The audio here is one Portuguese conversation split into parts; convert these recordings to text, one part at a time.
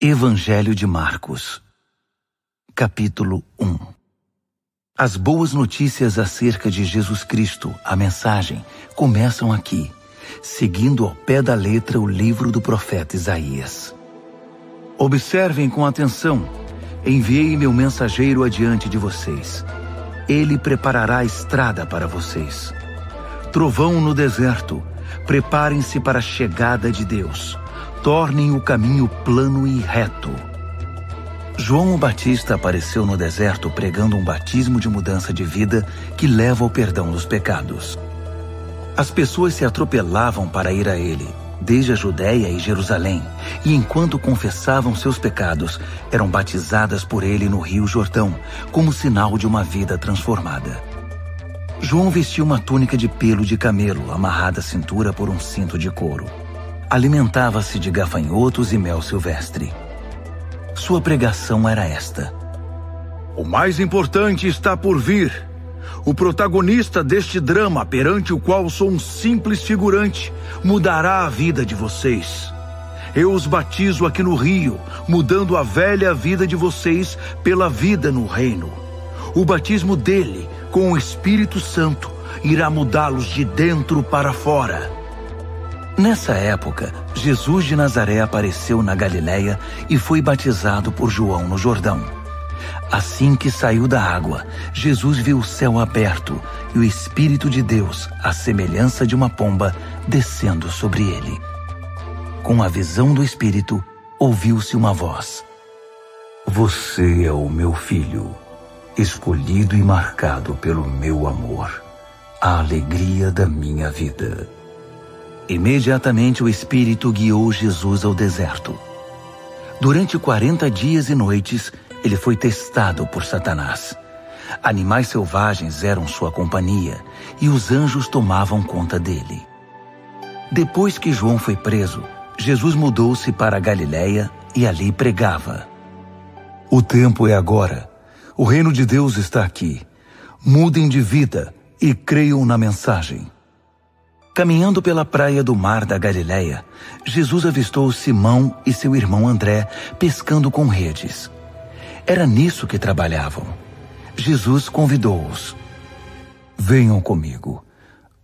Evangelho de Marcos, capítulo 1. As boas notícias acerca de Jesus Cristo, a mensagem, começam aqui, seguindo ao pé da letra o livro do profeta Isaías. Observem com atenção: enviei meu mensageiro adiante de vocês. Ele preparará a estrada para vocês. Trovão no deserto, preparem-se para a chegada de Deus. Tornem o caminho plano e reto. João o Batista apareceu no deserto pregando um batismo de mudança de vida que leva ao perdão dos pecados. As pessoas se atropelavam para ir a ele, desde a Judéia e Jerusalém, e enquanto confessavam seus pecados, eram batizadas por ele no Rio Jordão, como sinal de uma vida transformada. João vestia uma túnica de pelo de camelo, amarrada à cintura por um cinto de couro. Alimentava-se de gafanhotos e mel silvestre. Sua pregação era esta: o mais importante está por vir. O protagonista deste drama, perante o qual sou um simples figurante, mudará a vida de vocês. Eu os batizo aqui no rio, mudando a velha vida de vocês pela vida no reino. O batismo dele, com o Espírito Santo, irá mudá-los de dentro para fora. Nessa época, Jesus de Nazaré apareceu na Galileia e foi batizado por João no Jordão. Assim que saiu da água, Jesus viu o céu aberto e o Espírito de Deus, à semelhança de uma pomba, descendo sobre ele. Com a visão do Espírito, ouviu-se uma voz: Você é o meu filho, escolhido e marcado pelo meu amor, a alegria da minha vida. Imediatamente o Espírito guiou Jesus ao deserto. Durante 40 dias e noites, ele foi testado por Satanás. Animais selvagens eram sua companhia e os anjos tomavam conta dele. Depois que João foi preso, Jesus mudou-se para a Galileia e ali pregava: O tempo é agora. O reino de Deus está aqui. Mudem de vida e creiam na mensagem. Caminhando pela praia do mar da Galileia, Jesus avistou Simão e seu irmão André pescando com redes. Era nisso que trabalhavam. Jesus convidou-os: Venham comigo.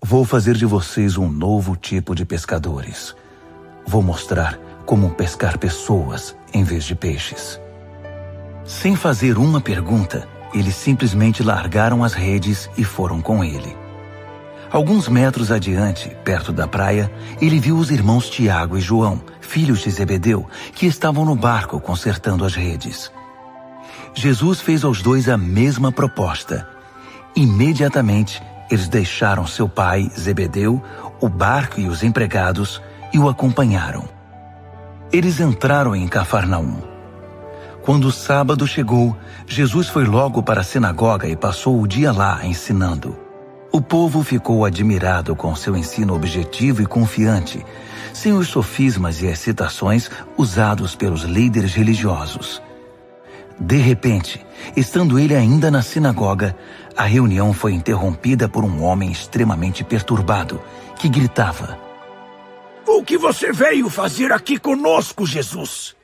Vou fazer de vocês um novo tipo de pescadores. Vou mostrar como pescar pessoas em vez de peixes. Sem fazer uma pergunta, eles simplesmente largaram as redes e foram com ele. Alguns metros adiante, perto da praia, ele viu os irmãos Tiago e João, filhos de Zebedeu, que estavam no barco consertando as redes. Jesus fez aos dois a mesma proposta. Imediatamente, eles deixaram seu pai, Zebedeu, o barco e os empregados e o acompanharam. Eles entraram em Cafarnaum. Quando o sábado chegou, Jesus foi logo para a sinagoga e passou o dia lá ensinando. O povo ficou admirado com seu ensino objetivo e confiante, sem os sofismas e excitações usados pelos líderes religiosos. De repente, estando ele ainda na sinagoga, a reunião foi interrompida por um homem extremamente perturbado, que gritava: O que você veio fazer aqui conosco, Jesus?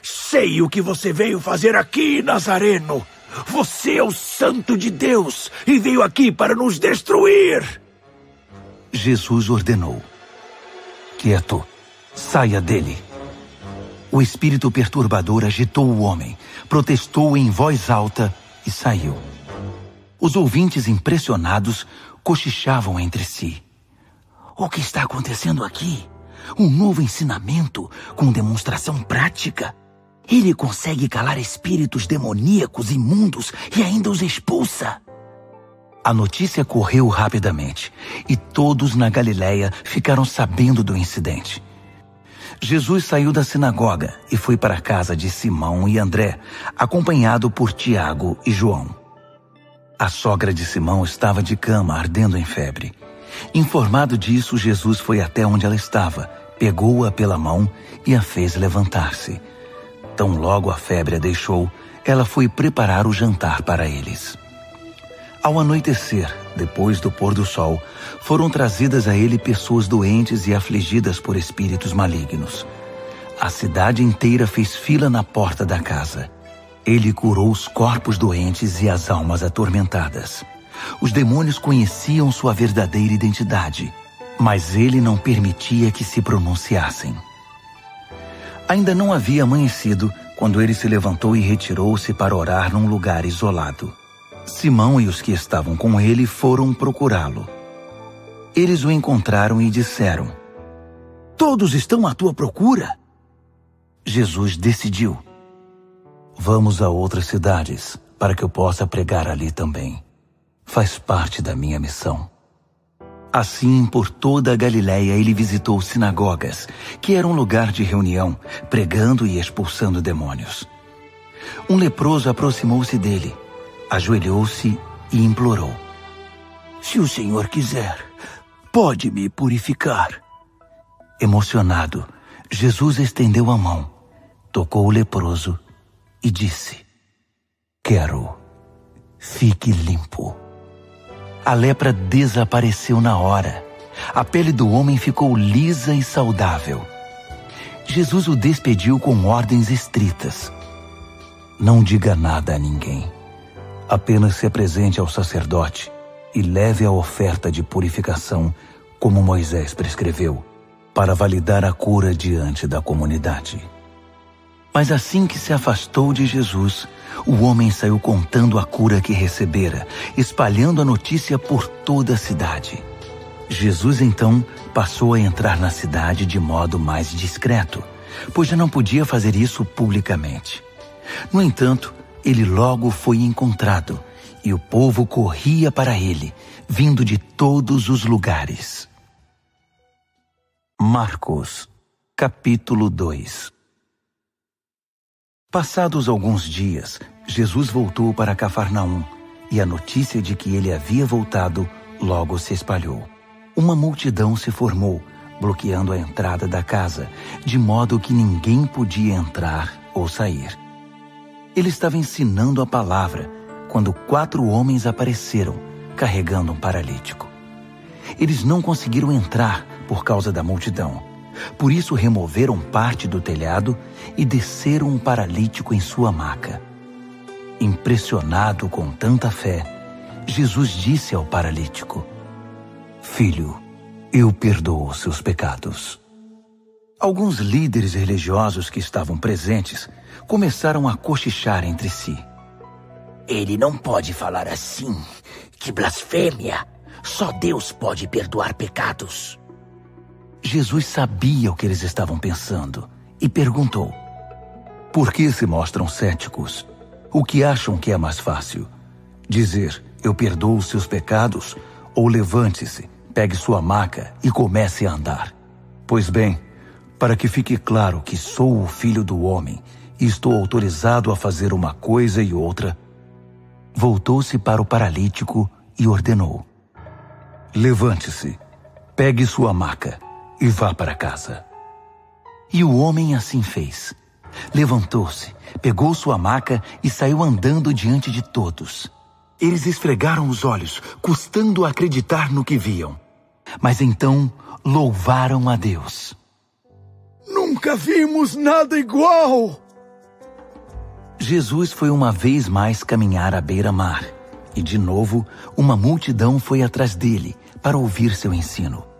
Sei o que você veio fazer aqui, Nazareno. Você é o Santo de Deus e veio aqui para nos destruir. Jesus ordenou: Quieto, saia dele. O espírito perturbador agitou o homem, protestou em voz alta e saiu. Os ouvintes, impressionados, cochichavam entre si: O que está acontecendo aqui? Um novo ensinamento com demonstração prática. Ele consegue calar espíritos demoníacos imundos e ainda os expulsa. A notícia correu rapidamente e todos na Galileia ficaram sabendo do incidente. Jesus saiu da sinagoga e foi para a casa de Simão e André, acompanhado por Tiago e João. A sogra de Simão estava de cama, ardendo em febre. Informado disso, Jesus foi até onde ela estava, pegou-a pela mão e a fez levantar-se. Tão logo a febre a deixou, ela foi preparar o jantar para eles. Ao anoitecer, depois do pôr do sol, foram trazidas a ele pessoas doentes e afligidas por espíritos malignos. A cidade inteira fez fila na porta da casa. Ele curou os corpos doentes e as almas atormentadas. Os demônios conheciam sua verdadeira identidade, mas ele não permitia que se pronunciassem. Ainda não havia amanhecido quando ele se levantou e retirou-se para orar num lugar isolado. Simão e os que estavam com ele foram procurá-lo. Eles o encontraram e disseram: Todos estão à tua procura. Jesus decidiu: Vamos a outras cidades, para que eu possa pregar ali também. Faz parte da minha missão. Assim, por toda a Galiléia, ele visitou sinagogas, que era um lugar de reunião, pregando e expulsando demônios. Um leproso aproximou-se dele, ajoelhou-se e implorou: Se o Senhor quiser, pode me purificar. Emocionado, Jesus estendeu a mão, tocou o leproso e disse: Quero, fique limpo. A lepra desapareceu na hora. A pele do homem ficou lisa e saudável. Jesus o despediu com ordens estritas: Não diga nada a ninguém. Apenas se apresente ao sacerdote e leve a oferta de purificação, como Moisés prescreveu, para validar a cura diante da comunidade. Mas assim que se afastou de Jesus, o homem saiu contando a cura que recebera, espalhando a notícia por toda a cidade. Jesus então passou a entrar na cidade de modo mais discreto, pois já não podia fazer isso publicamente. No entanto, ele logo foi encontrado, e o povo corria para ele, vindo de todos os lugares. Marcos, capítulo 2. Passados alguns dias, Jesus voltou para Cafarnaum, e a notícia de que ele havia voltado logo se espalhou. Uma multidão se formou, bloqueando a entrada da casa, de modo que ninguém podia entrar ou sair. Ele estava ensinando a palavra, quando 4 homens apareceram, carregando um paralítico. Eles não conseguiram entrar por causa da multidão. Por isso removeram parte do telhado e desceram um paralítico em sua maca. Impressionado com tanta fé, Jesus disse ao paralítico: Filho, eu perdoo os seus pecados. Alguns líderes religiosos que estavam presentes começaram a cochichar entre si: Ele não pode falar assim. Que blasfêmia! Só Deus pode perdoar pecados. Jesus sabia o que eles estavam pensando e perguntou: Por que se mostram céticos? O que acham que é mais fácil? Dizer, eu perdoo os seus pecados, ou levante-se, pegue sua maca e comece a andar? Pois bem, para que fique claro que sou o Filho do Homem e estou autorizado a fazer uma coisa e outra, voltou-se para o paralítico e ordenou: Levante-se, pegue sua maca e vá para casa. E o homem assim fez. Levantou-se, pegou sua maca e saiu andando diante de todos. Eles esfregaram os olhos, custando acreditar no que viam. Mas então louvaram a Deus. Nunca vimos nada igual! Jesus foi uma vez mais caminhar à beira-mar. E de novo, uma multidão foi atrás dele para ouvir seu ensino.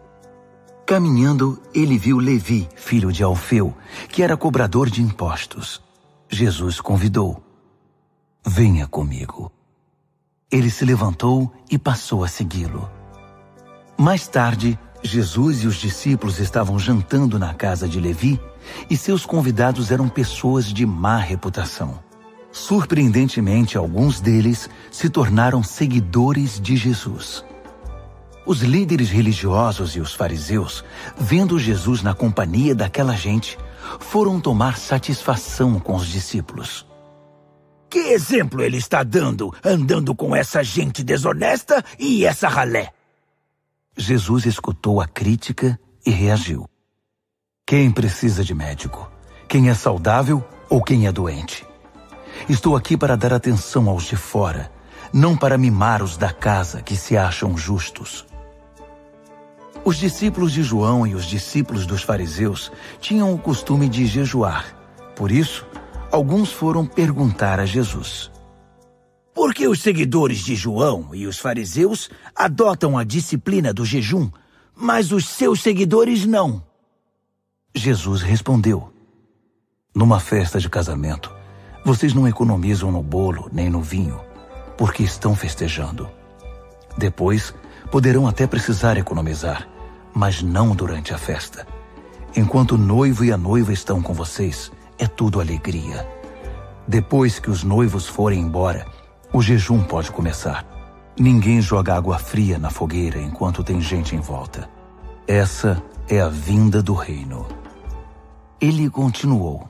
Caminhando, ele viu Levi, filho de Alfeu, que era cobrador de impostos. Jesus convidou: Venha comigo. Ele se levantou e passou a segui-lo. Mais tarde, Jesus e os discípulos estavam jantando na casa de Levi e seus convidados eram pessoas de má reputação. Surpreendentemente, alguns deles se tornaram seguidores de Jesus. Os líderes religiosos e os fariseus, vendo Jesus na companhia daquela gente, foram tomar satisfação com os discípulos. Que exemplo ele está dando, andando com essa gente desonesta e essa ralé? Jesus escutou a crítica e reagiu. Quem precisa de médico? Quem é saudável ou quem é doente? Estou aqui para dar atenção aos de fora, não para mimar os da casa que se acham justos. Os discípulos de João e os discípulos dos fariseus tinham o costume de jejuar. Por isso, alguns foram perguntar a Jesus: por que os seguidores de João e os fariseus adotam a disciplina do jejum, mas os seus seguidores não? Jesus respondeu: numa festa de casamento, vocês não economizam no bolo nem no vinho, porque estão festejando. Depois, poderão até precisar economizar, mas não durante a festa. Enquanto o noivo e a noiva estão com vocês, é tudo alegria. Depois que os noivos forem embora, o jejum pode começar. Ninguém joga água fria na fogueira enquanto tem gente em volta. Essa é a vinda do reino. Ele continuou: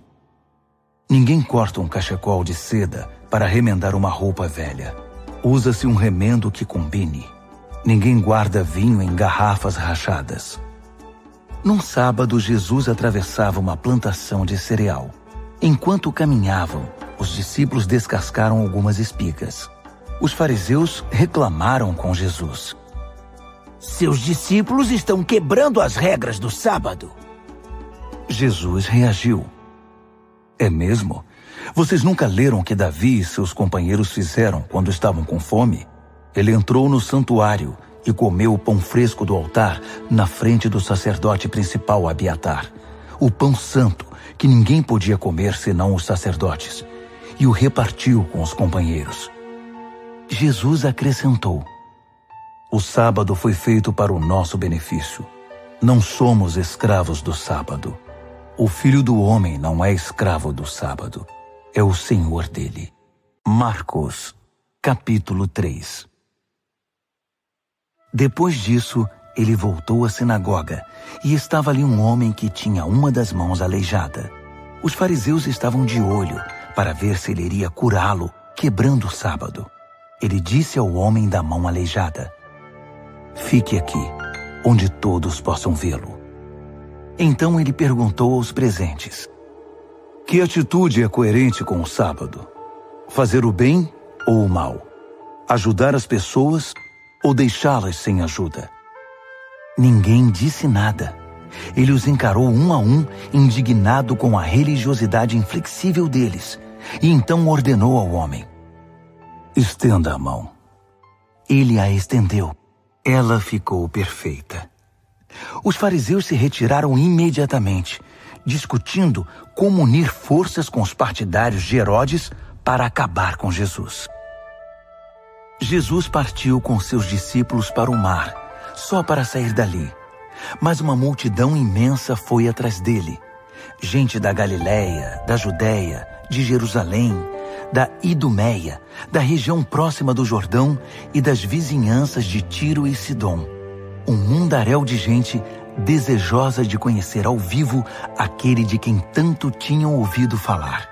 ninguém corta um cachecol de seda para remendar uma roupa velha. Usa-se um remendo que combine. Ninguém guarda vinho em garrafas rachadas. Num sábado, Jesus atravessava uma plantação de cereal. Enquanto caminhavam, os discípulos descascaram algumas espigas. Os fariseus reclamaram com Jesus: seus discípulos estão quebrando as regras do sábado. Jesus reagiu: é mesmo? Vocês nunca leram o que Davi e seus companheiros fizeram quando estavam com fome? Ele entrou no santuário e comeu o pão fresco do altar na frente do sacerdote principal Abiatar, o pão santo que ninguém podia comer senão os sacerdotes, e o repartiu com os companheiros. Jesus acrescentou: o sábado foi feito para o nosso benefício. Não somos escravos do sábado. O Filho do Homem não é escravo do sábado. É o Senhor dele. Marcos, capítulo 3. Depois disso, ele voltou à sinagoga e estava ali um homem que tinha uma das mãos aleijada. Os fariseus estavam de olho para ver se ele iria curá-lo, quebrando o sábado. Ele disse ao homem da mão aleijada: fique aqui, onde todos possam vê-lo. Então ele perguntou aos presentes: que atitude é coerente com o sábado? Fazer o bem ou o mal? Ajudar as pessoas ou deixá-las sem ajuda? Ninguém disse nada. Ele os encarou um a um, indignado com a religiosidade inflexível deles, e então ordenou ao homem: estenda a mão. Ele a estendeu. Ela ficou perfeita. Os fariseus se retiraram imediatamente, discutindo como unir forças com os partidários de Herodes para acabar com Jesus. Jesus partiu com seus discípulos para o mar, só para sair dali. Mas uma multidão imensa foi atrás dele. Gente da Galiléia, da Judéia, de Jerusalém, da Idumeia, da região próxima do Jordão e das vizinhanças de Tiro e Sidom. Um mundaréu de gente desejosa de conhecer ao vivo aquele de quem tanto tinham ouvido falar.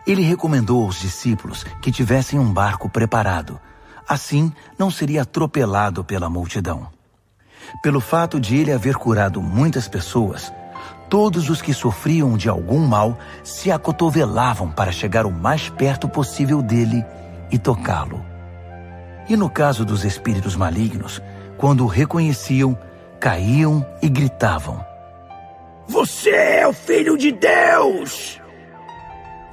Ele recomendou aos discípulos que tivessem um barco preparado. Assim, não seria atropelado pela multidão. Pelo fato de ele haver curado muitas pessoas, todos os que sofriam de algum mal se acotovelavam para chegar o mais perto possível dele e tocá-lo. E no caso dos espíritos malignos, quando o reconheciam, caíam e gritavam: você é o Filho de Deus!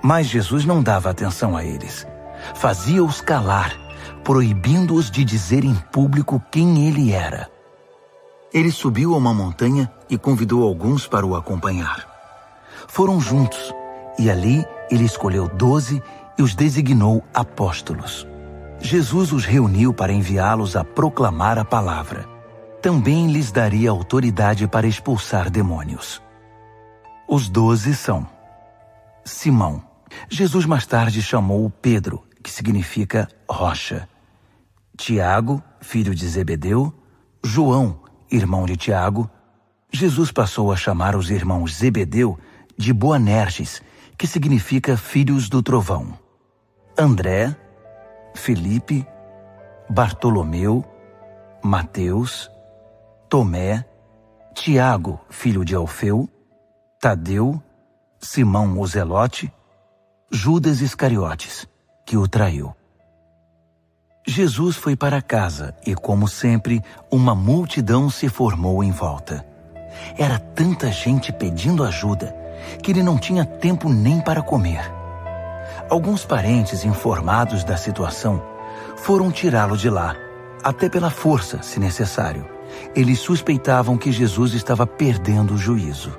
Mas Jesus não dava atenção a eles. Fazia-os calar, proibindo-os de dizer em público quem ele era. Ele subiu a uma montanha e convidou alguns para o acompanhar. Foram juntos, e ali ele escolheu 12 e os designou apóstolos. Jesus os reuniu para enviá-los a proclamar a palavra. Também lhes daria autoridade para expulsar demônios. Os 12 são: Simão. Jesus mais tarde chamou Pedro, que significa rocha. Tiago, filho de Zebedeu. João, irmão de Tiago. Jesus passou a chamar os irmãos Zebedeu de Boanerges, que significa filhos do trovão. André, Felipe, Bartolomeu, Mateus, Tomé, Tiago, filho de Alfeu, Tadeu, Simão o Zelote, Judas Iscariotes, que o traiu. Jesus foi para casa e, como sempre, uma multidão se formou em volta. Era tanta gente pedindo ajuda que ele não tinha tempo nem para comer. Alguns parentes, informados da situação, foram tirá-lo de lá, até pela força, se necessário. Eles suspeitavam que Jesus estava perdendo o juízo.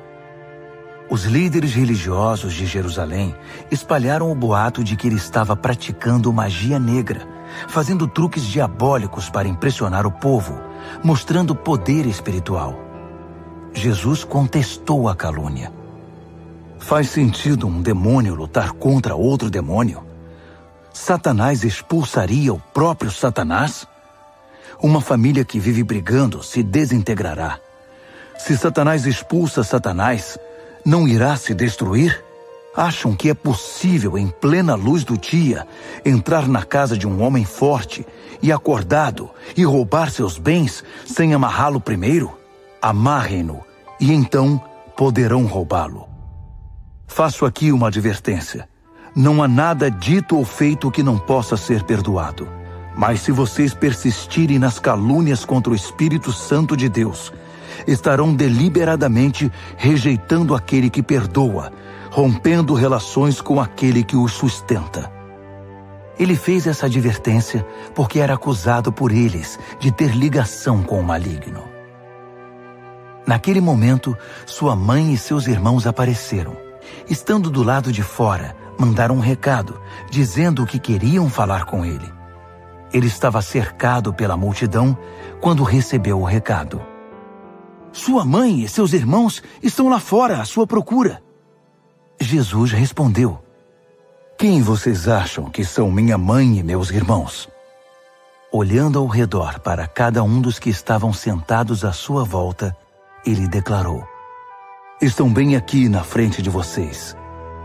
Os líderes religiosos de Jerusalém espalharam o boato de que ele estava praticando magia negra, fazendo truques diabólicos para impressionar o povo, mostrando poder espiritual. Jesus contestou a calúnia. Faz sentido um demônio lutar contra outro demônio? Satanás expulsaria o próprio Satanás? Uma família que vive brigando se desintegrará. Se Satanás expulsa Satanás, não irá se destruir? Acham que é possível, em plena luz do dia, entrar na casa de um homem forte e acordado e roubar seus bens sem amarrá-lo primeiro? Amarrem-no e então poderão roubá-lo. Faço aqui uma advertência. Não há nada dito ou feito que não possa ser perdoado. Mas se vocês persistirem nas calúnias contra o Espírito Santo de Deus, estarão deliberadamente rejeitando aquele que perdoa, rompendo relações com aquele que os sustenta. Ele fez essa advertência porque era acusado por eles de ter ligação com o maligno. Naquele momento, sua mãe e seus irmãos apareceram. Estando do lado de fora, mandaram um recado, dizendo que queriam falar com ele. Ele estava cercado pela multidão quando recebeu o recado. Sua mãe e seus irmãos estão lá fora à sua procura. Jesus respondeu: Quem vocês acham que são minha mãe e meus irmãos? Olhando ao redor para cada um dos que estavam sentados à sua volta, ele declarou: Estão bem aqui na frente de vocês.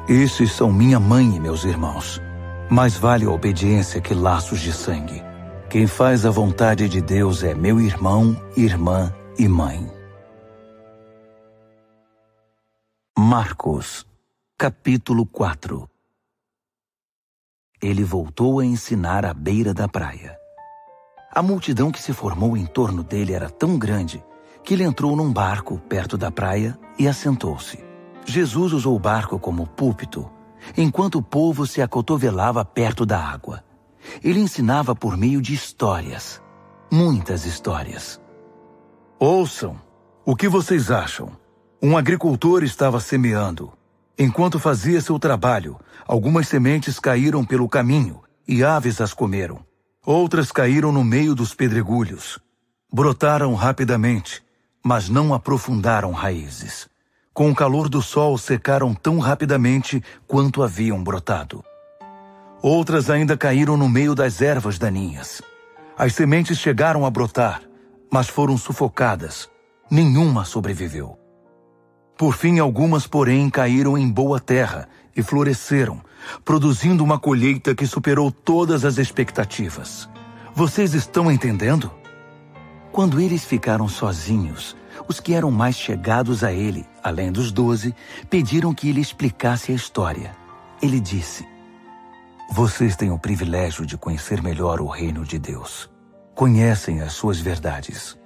Esses são minha mãe e meus irmãos. Mais vale a obediência que laços de sangue. Quem faz a vontade de Deus é meu irmão, irmã e mãe. Marcos, capítulo 4. Ele voltou a ensinar à beira da praia. A multidão que se formou em torno dele era tão grande que ele entrou num barco perto da praia e assentou-se. Jesus usou o barco como púlpito, enquanto o povo se acotovelava perto da água. Ele ensinava por meio de histórias, muitas histórias. Ouçam, o que vocês acham? Um agricultor estava semeando. Enquanto fazia seu trabalho, algumas sementes caíram pelo caminho e aves as comeram. Outras caíram no meio dos pedregulhos. Brotaram rapidamente, mas não aprofundaram raízes. Com o calor do sol, secaram tão rapidamente quanto haviam brotado. Outras ainda caíram no meio das ervas daninhas. As sementes chegaram a brotar, mas foram sufocadas. Nenhuma sobreviveu. Por fim, algumas, porém, caíram em boa terra e floresceram, produzindo uma colheita que superou todas as expectativas. Vocês estão entendendo? Quando eles ficaram sozinhos, os que eram mais chegados a ele, além dos 12, pediram que ele explicasse a história. Ele disse: Vocês têm o privilégio de conhecer melhor o reino de Deus. Conhecem as suas verdades.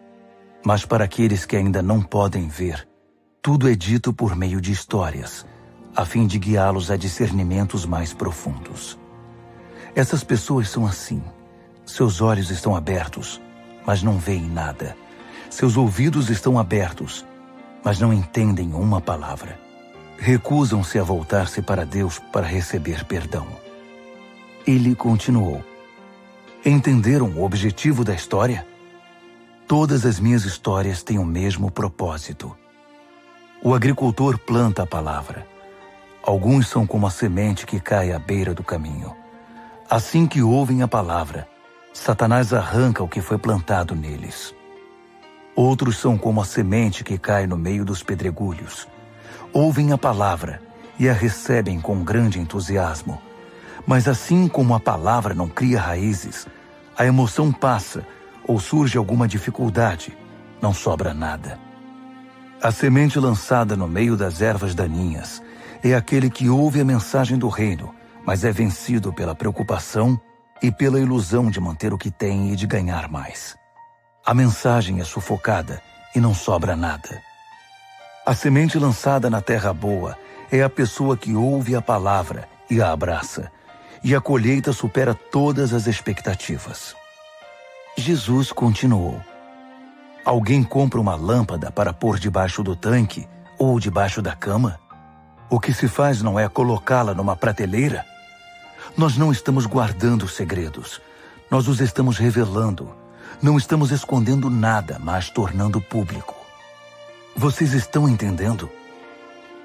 Mas para aqueles que ainda não podem ver, tudo é dito por meio de histórias, a fim de guiá-los a discernimentos mais profundos. Essas pessoas são assim. Seus olhos estão abertos, mas não veem nada. Seus ouvidos estão abertos, mas não entendem uma palavra. Recusam-se a voltar-se para Deus para receber perdão. Ele continuou: Entenderam o objetivo da história? Todas as minhas histórias têm o mesmo propósito. O agricultor planta a palavra. Alguns são como a semente que cai à beira do caminho. Assim que ouvem a palavra, Satanás arranca o que foi plantado neles. Outros são como a semente que cai no meio dos pedregulhos. Ouvem a palavra e a recebem com grande entusiasmo. Mas assim como a palavra não cria raízes, a emoção passa ou surge alguma dificuldade, não sobra nada. A semente lançada no meio das ervas daninhas é aquele que ouve a mensagem do reino, mas é vencido pela preocupação, e pela ilusão de manter o que tem e de ganhar mais. A mensagem é sufocada e não sobra nada. A semente lançada na terra boa é a pessoa que ouve a palavra e a abraça, e a colheita supera todas as expectativas. Jesus continuou: alguém compra uma lâmpada para pôr debaixo do tanque ou debaixo da cama? O que se faz não é colocá-la numa prateleira? Nós não estamos guardando segredos, nós os estamos revelando. Não estamos escondendo nada, mas tornando público. Vocês estão entendendo?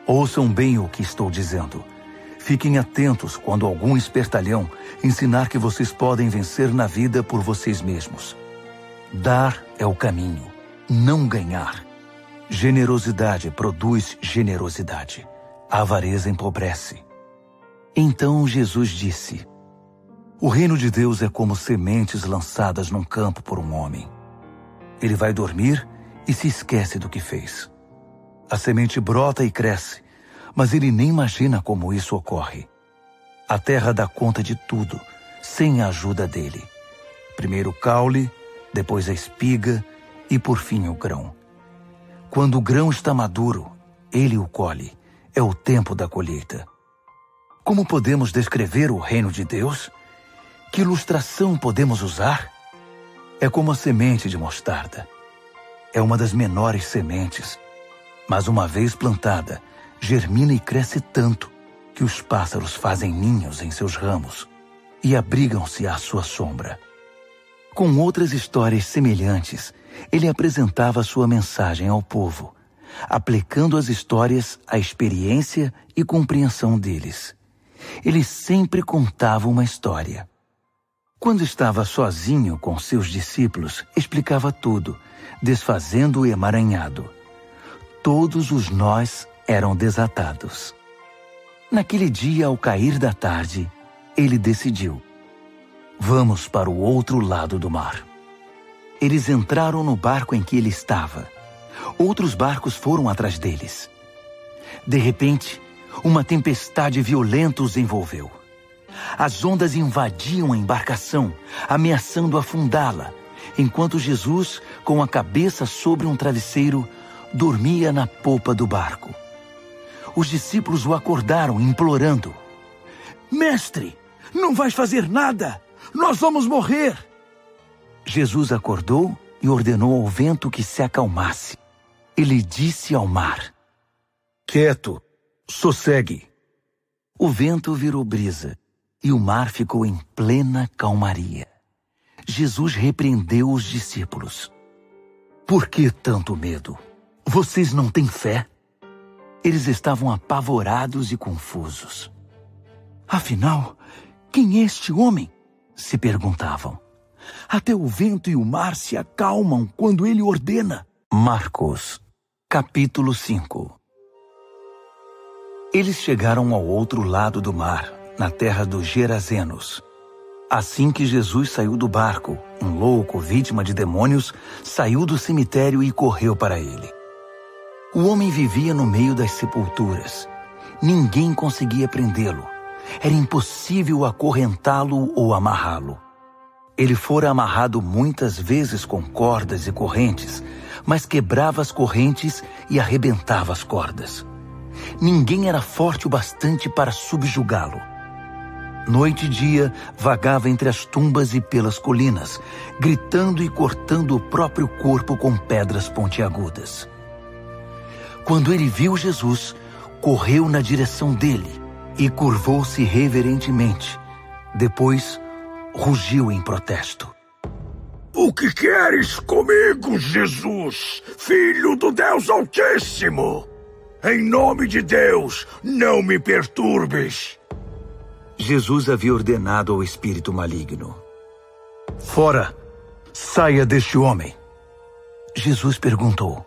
Ouçam bem o que estou dizendo. Fiquem atentos quando algum espertalhão ensinar que vocês podem vencer na vida por vocês mesmos. Dar é o caminho, não ganhar. Generosidade produz generosidade. A avareza empobrece. Então Jesus disse: o reino de Deus é como sementes lançadas num campo por um homem. Ele vai dormir e se esquece do que fez. A semente brota e cresce, mas ele nem imagina como isso ocorre. A terra dá conta de tudo, sem a ajuda dele. Primeiro o caule, depois a espiga e por fim o grão. Quando o grão está maduro, ele o colhe. É o tempo da colheita. Como podemos descrever o reino de Deus? Que ilustração podemos usar? É como a semente de mostarda. É uma das menores sementes, mas uma vez plantada, germina e cresce tanto que os pássaros fazem ninhos em seus ramos e abrigam-se à sua sombra. Com outras histórias semelhantes, ele apresentava sua mensagem ao povo, aplicando as histórias à experiência e compreensão deles. Ele sempre contava uma história. Quando estava sozinho com seus discípulos, explicava tudo, desfazendo o emaranhado. Todos os nós eram desatados. Naquele dia, ao cair da tarde, ele decidiu: vamos para o outro lado do mar. Eles entraram no barco em que ele estava. Outros barcos foram atrás deles. De repente, uma tempestade violenta os envolveu. As ondas invadiam a embarcação, ameaçando afundá-la, enquanto Jesus, com a cabeça sobre um travesseiro, dormia na popa do barco. Os discípulos o acordaram, implorando: mestre, não vais fazer nada! Nós vamos morrer! Jesus acordou e ordenou ao vento que se acalmasse. Ele disse ao mar: quieto, sossegue. O vento virou brisa e o mar ficou em plena calmaria. Jesus repreendeu os discípulos: por que tanto medo? Vocês não têm fé? Eles estavam apavorados e confusos. Afinal, quem é este homem? Se perguntavam. Até o vento e o mar se acalmam quando ele ordena. Marcos, capítulo 5. Eles chegaram ao outro lado do mar, na terra dos Gerazenos. Assim que Jesus saiu do barco, um louco, vítima de demônios, saiu do cemitério e correu para ele. O homem vivia no meio das sepulturas. Ninguém conseguia prendê-lo. Era impossível acorrentá-lo ou amarrá-lo. Ele fora amarrado muitas vezes com cordas e correntes, mas quebrava as correntes e arrebentava as cordas. Ninguém era forte o bastante para subjugá-lo. Noite e dia, vagava entre as tumbas e pelas colinas, gritando e cortando o próprio corpo com pedras pontiagudas. Quando ele viu Jesus, correu na direção dele e curvou-se reverentemente. Depois, rugiu em protesto: o que queres comigo, Jesus, Filho do Deus Altíssimo? Em nome de Deus, não me perturbes. Jesus havia ordenado ao espírito maligno: fora, saia deste homem. Jesus perguntou: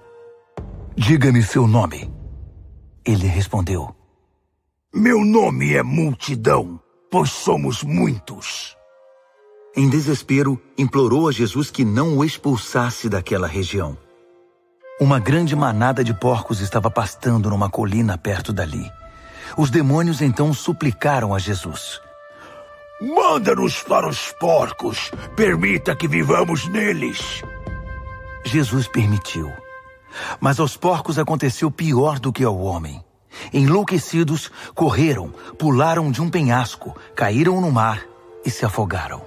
diga-me seu nome. Ele respondeu: meu nome é Multidão, pois somos muitos. Em desespero, implorou a Jesus que não o expulsasse daquela região. Uma grande manada de porcos estava pastando numa colina perto dali. Os demônios então suplicaram a Jesus: Manda-nos para os porcos. Permita que vivamos neles. Jesus permitiu. Mas aos porcos aconteceu pior do que ao homem. Enlouquecidos, correram, pularam de um penhasco, caíram no mar e se afogaram.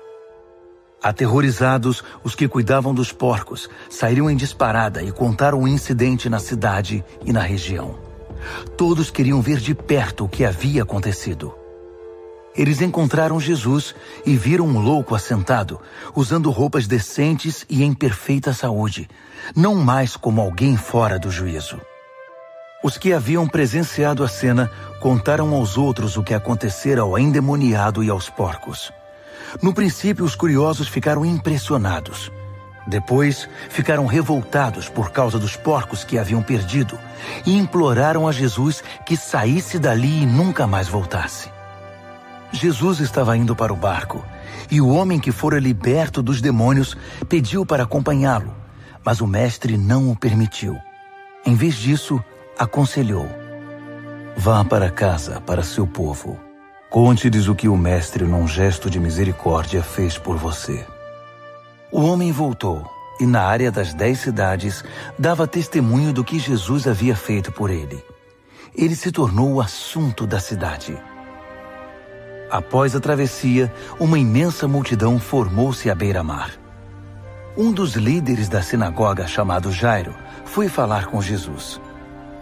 Aterrorizados, os que cuidavam dos porcos saíram em disparada e contaram o incidente na cidade e na região. Todos queriam ver de perto o que havia acontecido. Eles encontraram Jesus e viram um louco assentado, usando roupas decentes e em perfeita saúde, não mais como alguém fora do juízo. Os que haviam presenciado a cena contaram aos outros o que acontecera ao endemoniado e aos porcos. No princípio, os curiosos ficaram impressionados. Depois, ficaram revoltados por causa dos porcos que haviam perdido e imploraram a Jesus que saísse dali e nunca mais voltasse. Jesus estava indo para o barco e o homem que fora liberto dos demônios pediu para acompanhá-lo, mas o mestre não o permitiu. Em vez disso, aconselhou: vá para casa, para seu povo. Conte-lhes o que o mestre, num gesto de misericórdia, fez por você. O homem voltou e, na área das 10 cidades, dava testemunho do que Jesus havia feito por ele. Ele se tornou o assunto da cidade. Após a travessia, uma imensa multidão formou-se à beira-mar. Um dos líderes da sinagoga, chamado Jairo, foi falar com Jesus.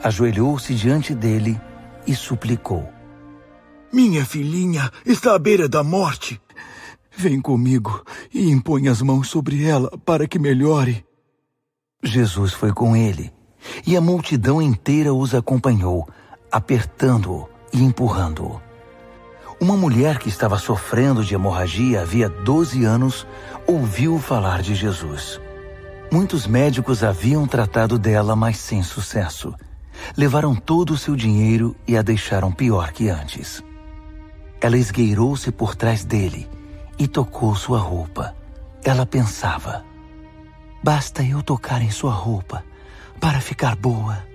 Ajoelhou-se diante dele e suplicou: minha filhinha está à beira da morte. Vem comigo e impõe as mãos sobre ela para que melhore. Jesus foi com ele, e a multidão inteira os acompanhou, apertando-o e empurrando-o. Uma mulher que estava sofrendo de hemorragia havia 12 anos ouviu falar de Jesus. Muitos médicos haviam tratado dela, mas sem sucesso. Levaram todo o seu dinheiro e a deixaram pior que antes. Ela esgueirou-se por trás dele e tocou sua roupa. Ela pensava: basta eu tocar em sua roupa para ficar boa.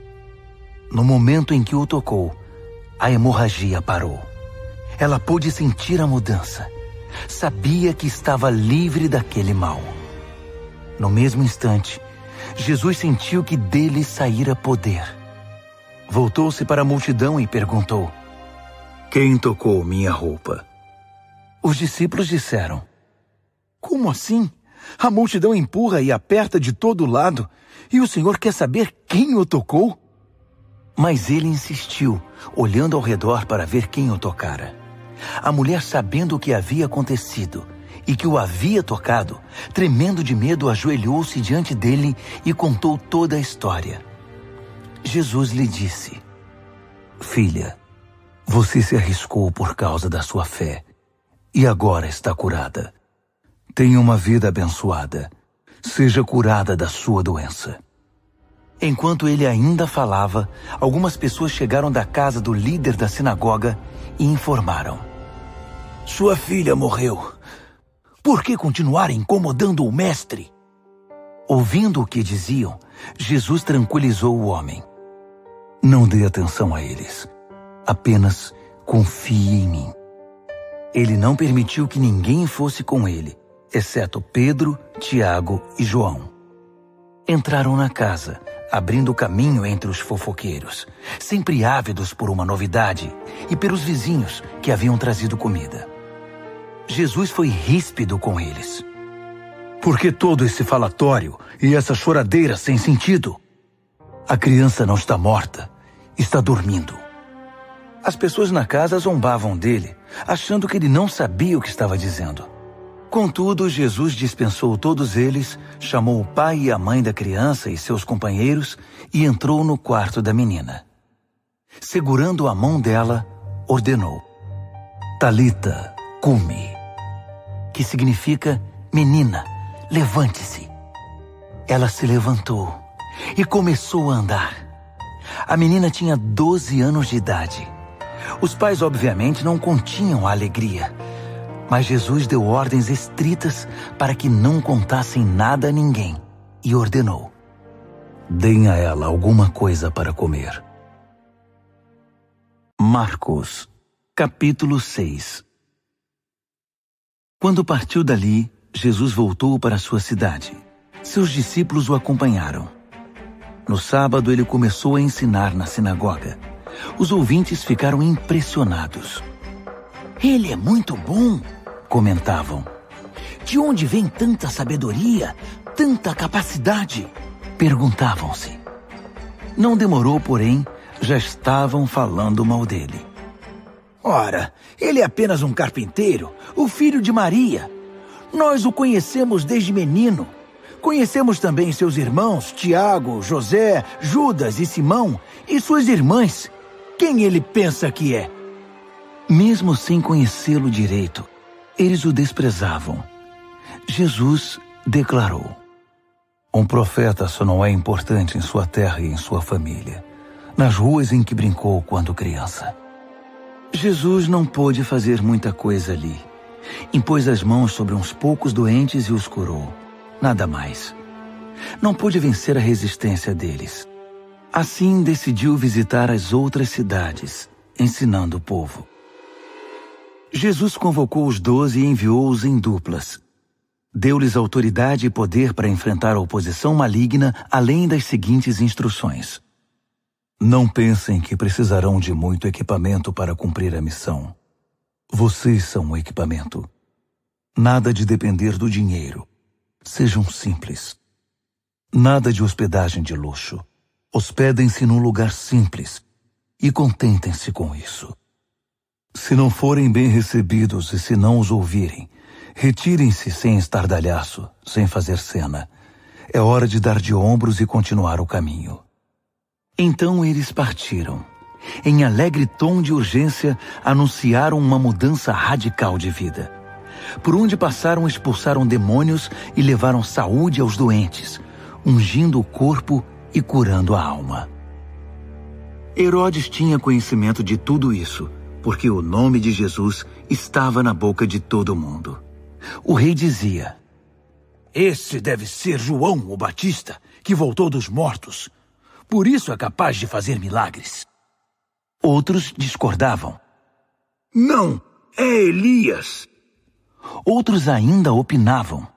No momento em que o tocou, a hemorragia parou. Ela pôde sentir a mudança. Sabia que estava livre daquele mal. No mesmo instante, Jesus sentiu que dele saíra poder. Voltou-se para a multidão e perguntou: quem tocou minha roupa? Os discípulos disseram: como assim? A multidão empurra e aperta de todo lado, e o Senhor quer saber quem o tocou? Mas ele insistiu, olhando ao redor para ver quem o tocara. A mulher, sabendo o que havia acontecido e que o havia tocado, tremendo de medo, ajoelhou-se diante dele e contou toda a história. Jesus lhe disse: filha, você se arriscou por causa da sua fé e agora está curada. Tenha uma vida abençoada. Seja curada da sua doença. Enquanto ele ainda falava, algumas pessoas chegaram da casa do líder da sinagoga e informaram: sua filha morreu. Por que continuar incomodando o mestre? Ouvindo o que diziam, Jesus tranquilizou o homem: não dê atenção a eles. Apenas confie em mim. Ele não permitiu que ninguém fosse com ele, exceto Pedro, Tiago e João. Entraram na casa, abrindo caminho entre os fofoqueiros, sempre ávidos por uma novidade, e pelos vizinhos que haviam trazido comida. Jesus foi ríspido com eles. Por que todo esse falatório e essa choradeira sem sentido? A criança não está morta, está dormindo. As pessoas na casa zombavam dele, achando que ele não sabia o que estava dizendo. Contudo, Jesus dispensou todos eles, chamou o pai e a mãe da criança e seus companheiros e entrou no quarto da menina. Segurando a mão dela, ordenou: Talita, cumi, que significa: menina, levante-se. Ela se levantou e começou a andar. A menina tinha 12 anos de idade. Os pais, obviamente, não continham a alegria, mas Jesus deu ordens estritas para que não contassem nada a ninguém e ordenou: deem a ela alguma coisa para comer. Marcos, capítulo 6. Quando partiu dali, Jesus voltou para sua cidade. Seus discípulos o acompanharam. No sábado, ele começou a ensinar na sinagoga. Os ouvintes ficaram impressionados. Ele é muito bom, comentavam. De onde vem tanta sabedoria, tanta capacidade? Perguntavam-se. Não demorou, porém, já estavam falando mal dele. Ora, ele é apenas um carpinteiro, o filho de Maria. Nós o conhecemos desde menino. Conhecemos também seus irmãos, Tiago, José, Judas e Simão, e suas irmãs. Quem ele pensa que é? Mesmo sem conhecê-lo direito, eles o desprezavam. Jesus declarou: um profeta só não é importante em sua terra e em sua família, nas ruas em que brincou quando criança. Jesus não pôde fazer muita coisa ali. Impôs as mãos sobre uns poucos doentes e os curou. Nada mais. Não pôde vencer a resistência deles. Assim decidiu visitar as outras cidades, ensinando o povo. Jesus convocou os 12 e enviou-os em duplas. Deu-lhes autoridade e poder para enfrentar a oposição maligna, além das seguintes instruções. Não pensem que precisarão de muito equipamento para cumprir a missão. Vocês são o equipamento. Nada de depender do dinheiro. Sejam simples. Nada de hospedagem de luxo. Hospedem-se num lugar simples e contentem-se com isso. Se não forem bem recebidos e se não os ouvirem, retirem-se sem estardalhaço, sem fazer cena. É hora de dar de ombros e continuar o caminho. Então eles partiram. Em alegre tom de urgência, anunciaram uma mudança radical de vida. Por onde passaram, expulsaram demônios e levaram saúde aos doentes, ungindo o corpo e curando a alma. Herodes tinha conhecimento de tudo isso, porque o nome de Jesus estava na boca de todo mundo. O rei dizia: esse deve ser João o Batista, que voltou dos mortos. Por isso é capaz de fazer milagres. Outros discordavam. Não, é Elias. Outros ainda opinavam.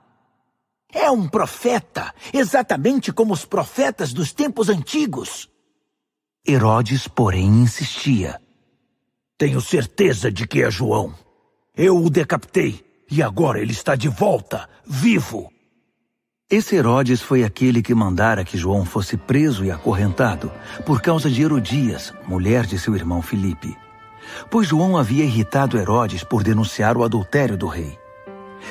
É um profeta, exatamente como os profetas dos tempos antigos. Herodes, porém, insistia. Tenho certeza de que é João. Eu o decapitei e agora ele está de volta, vivo. Esse Herodes foi aquele que mandara que João fosse preso e acorrentado por causa de Herodias, mulher de seu irmão Filipe. Pois João havia irritado Herodes por denunciar o adultério do rei.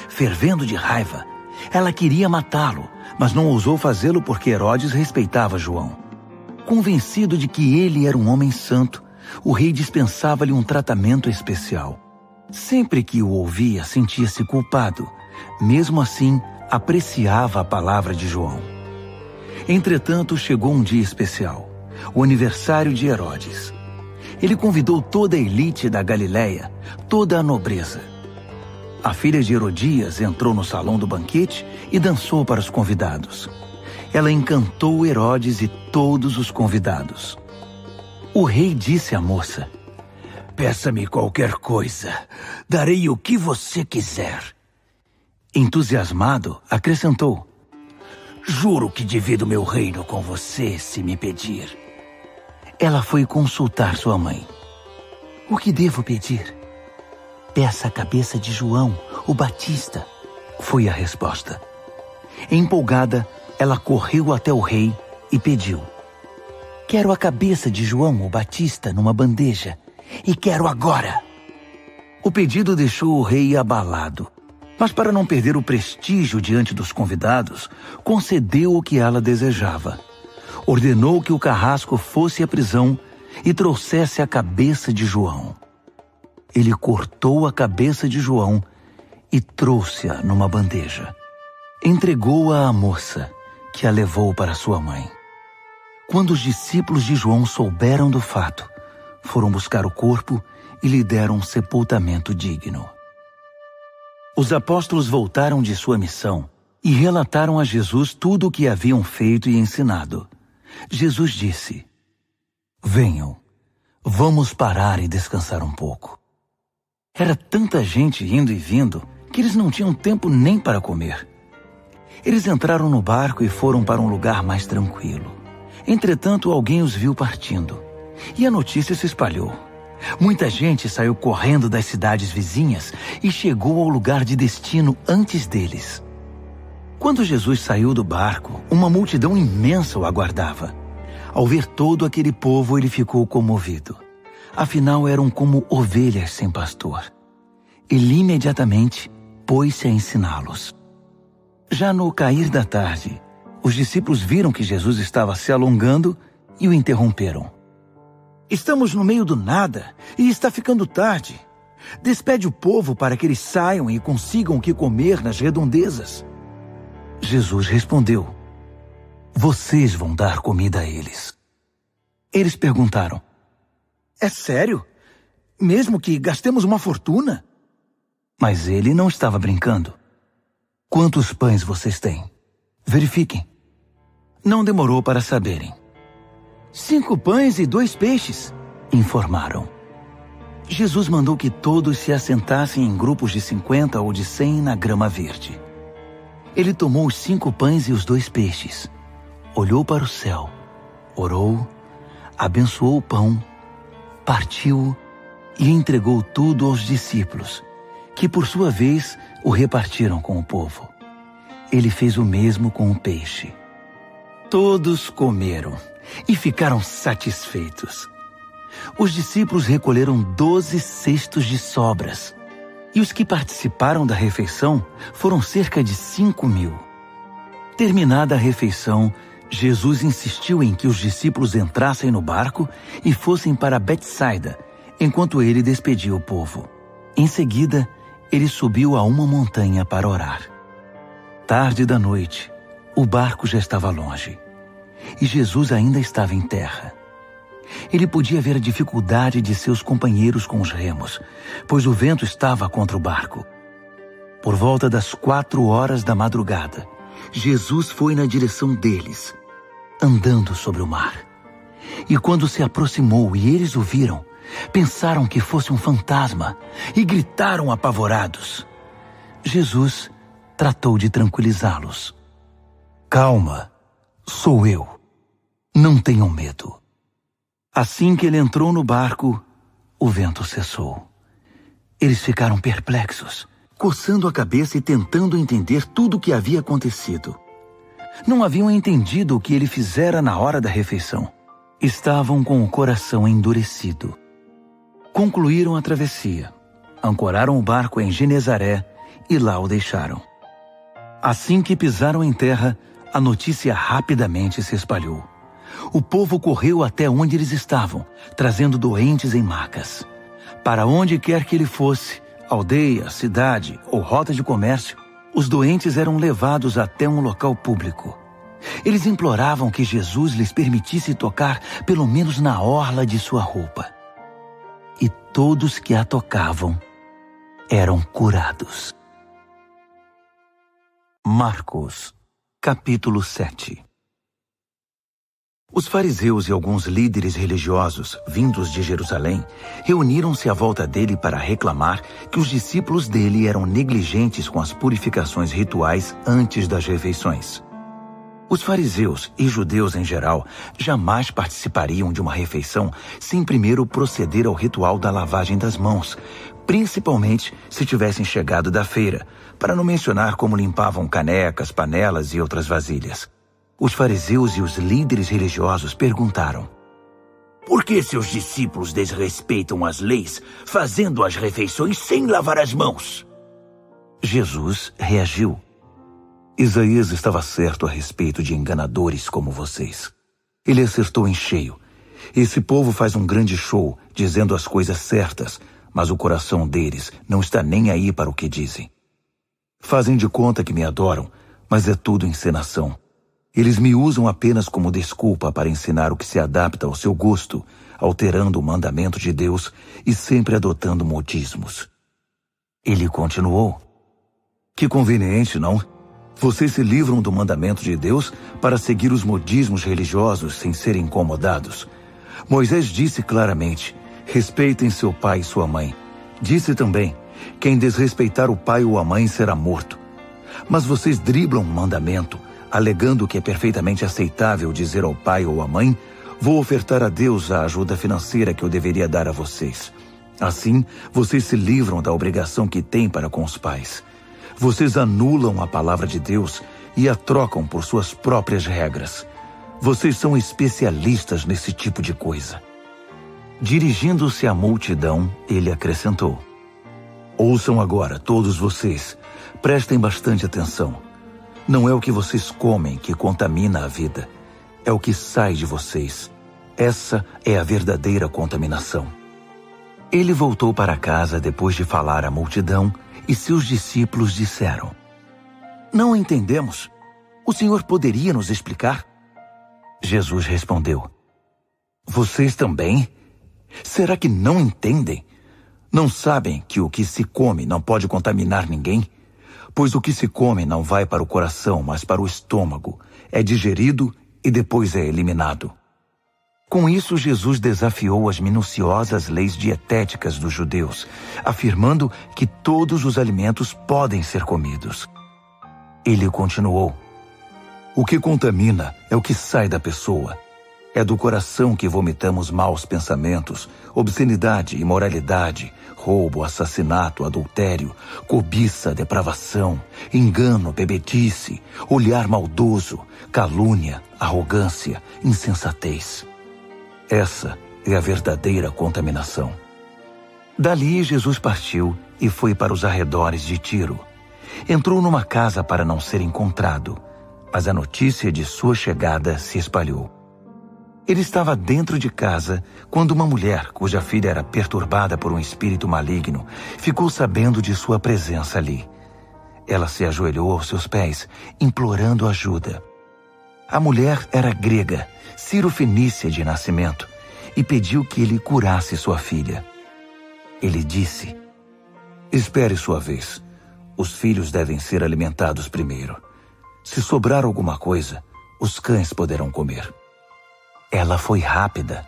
Fervendo de raiva, ela queria matá-lo, mas não ousou fazê-lo porque Herodes respeitava João. Convencido de que ele era um homem santo, o rei dispensava-lhe um tratamento especial. Sempre que o ouvia, sentia-se culpado. Mesmo assim, apreciava a palavra de João. Entretanto, chegou um dia especial, o aniversário de Herodes. Ele convidou toda a elite da Galileia, toda a nobreza. A filha de Herodias entrou no salão do banquete e dançou para os convidados. Ela encantou Herodes e todos os convidados. O rei disse à moça: peça-me qualquer coisa, darei o que você quiser. Entusiasmado, acrescentou: juro que divido meu reino com você se me pedir. Ela foi consultar sua mãe. O que devo pedir? Peça a cabeça de João, o Batista, foi a resposta. Empolgada, ela correu até o rei e pediu: quero a cabeça de João, o Batista, numa bandeja, e quero agora. O pedido deixou o rei abalado, mas para não perder o prestígio diante dos convidados, concedeu o que ela desejava. Ordenou que o carrasco fosse à prisão e trouxesse a cabeça de João. Ele cortou a cabeça de João e trouxe-a numa bandeja. Entregou-a à moça, que a levou para sua mãe. Quando os discípulos de João souberam do fato, foram buscar o corpo e lhe deram um sepultamento digno. Os apóstolos voltaram de sua missão e relataram a Jesus tudo o que haviam feito e ensinado. Jesus disse: venham, vamos parar e descansar um pouco. Era tanta gente indo e vindo que eles não tinham tempo nem para comer. Eles entraram no barco e foram para um lugar mais tranquilo. Entretanto, alguém os viu partindo, e a notícia se espalhou. Muita gente saiu correndo das cidades vizinhas e chegou ao lugar de destino antes deles. Quando Jesus saiu do barco, uma multidão imensa o aguardava. Ao ver todo aquele povo, ele ficou comovido. Afinal, eram como ovelhas sem pastor. Ele imediatamente pôs-se a ensiná-los. Já no cair da tarde, os discípulos viram que Jesus estava se alongando e o interromperam. Estamos no meio do nada e está ficando tarde. Despede o povo para que eles saiam e consigam o que comer nas redondezas. Jesus respondeu: vocês vão dar comida a eles. Eles perguntaram: é sério? Mesmo que gastemos uma fortuna? Mas ele não estava brincando. Quantos pães vocês têm? Verifiquem. Não demorou para saberem. 5 pães e 2 peixes, informaram. Jesus mandou que todos se assentassem em grupos de 50 ou de 100 na grama verde. Ele tomou os 5 pães e os 2 peixes, olhou para o céu, orou, abençoou o pão, partiu-o e entregou tudo aos discípulos, que por sua vez o repartiram com o povo. Ele fez o mesmo com o peixe. Todos comeram e ficaram satisfeitos. Os discípulos recolheram 12 cestos de sobras, e os que participaram da refeição foram cerca de 5.000. Terminada a refeição, Jesus insistiu em que os discípulos entrassem no barco e fossem para Betsaida, enquanto ele despedia o povo. Em seguida, ele subiu a uma montanha para orar. Tarde da noite, o barco já estava longe, e Jesus ainda estava em terra. Ele podia ver a dificuldade de seus companheiros com os remos, pois o vento estava contra o barco. Por volta das 4 horas da madrugada, Jesus foi na direção deles, andando sobre o mar. E quando se aproximou e eles o viram, pensaram que fosse um fantasma e gritaram apavorados. Jesus tratou de tranquilizá-los. Calma, sou eu. Não tenham medo. Assim que ele entrou no barco, o vento cessou. Eles ficaram perplexos, coçando a cabeça e tentando entender tudo o que havia acontecido. Não haviam entendido o que ele fizera na hora da refeição. Estavam com o coração endurecido. Concluíram a travessia, ancoraram o barco em Genezaré e lá o deixaram. Assim que pisaram em terra, a notícia rapidamente se espalhou. O povo correu até onde eles estavam, trazendo doentes em macas. Para onde quer que ele fosse, aldeia, cidade ou rota de comércio, os doentes eram levados até um local público. Eles imploravam que Jesus lhes permitisse tocar pelo menos na orla de sua roupa. E todos que a tocavam eram curados. Marcos, capítulo 7. Os fariseus e alguns líderes religiosos, vindos de Jerusalém, reuniram-se à volta dele para reclamar que os discípulos dele eram negligentes com as purificações rituais antes das refeições. Os fariseus e judeus em geral jamais participariam de uma refeição sem primeiro proceder ao ritual da lavagem das mãos, principalmente se tivessem chegado da feira, para não mencionar como limpavam canecas, panelas e outras vasilhas. Os fariseus e os líderes religiosos perguntaram: por que seus discípulos desrespeitam as leis, fazendo as refeições sem lavar as mãos? Jesus reagiu: Isaías estava certo a respeito de enganadores como vocês. Ele acertou em cheio. Esse povo faz um grande show, dizendo as coisas certas, mas o coração deles não está nem aí para o que dizem. Fazem de conta que me adoram, mas é tudo encenação. Eles me usam apenas como desculpa para ensinar o que se adapta ao seu gosto, alterando o mandamento de Deus e sempre adotando modismos. Ele continuou: que conveniente, não? Vocês se livram do mandamento de Deus para seguir os modismos religiosos sem serem incomodados. Moisés disse claramente: respeitem seu pai e sua mãe. Disse também: Quem desrespeitar o pai ou a mãe será morto. Mas vocês driblam um mandamento, alegando que é perfeitamente aceitável dizer ao pai ou à mãe: vou ofertar a Deus a ajuda financeira que eu deveria dar a vocês. Assim, vocês se livram da obrigação que têm para com os pais. Vocês anulam a palavra de Deus e a trocam por suas próprias regras. Vocês são especialistas nesse tipo de coisa. Dirigindo-se à multidão, ele acrescentou: ouçam agora, todos vocês. Prestem bastante atenção. Não é o que vocês comem que contamina a vida. É o que sai de vocês. Essa é a verdadeira contaminação. Ele voltou para casa depois de falar à multidão e seus discípulos disseram: não entendemos. O Senhor poderia nos explicar? Jesus respondeu: vocês também? Será que não entendem? Não sabem que o que se come não pode contaminar ninguém? Pois o que se come não vai para o coração, mas para o estômago. É digerido e depois é eliminado. Com isso, Jesus desafiou as minuciosas leis dietéticas dos judeus, afirmando que todos os alimentos podem ser comidos. Ele continuou: o que contamina é o que sai da pessoa. É do coração que vomitamos maus pensamentos, obscenidade, imoralidade, roubo, assassinato, adultério, cobiça, depravação, engano, bebedice, olhar maldoso, calúnia, arrogância, insensatez. Essa é a verdadeira contaminação. Dali Jesus partiu e foi para os arredores de Tiro. Entrou numa casa para não ser encontrado, mas a notícia de sua chegada se espalhou. Ele estava dentro de casa quando uma mulher, cuja filha era perturbada por um espírito maligno, ficou sabendo de sua presença ali. Ela se ajoelhou aos seus pés, implorando ajuda. A mulher era grega, cirofenícia de nascimento, e pediu que ele curasse sua filha. Ele disse: espere sua vez. Os filhos devem ser alimentados primeiro. Se sobrar alguma coisa, os cães poderão comer. Ela foi rápida.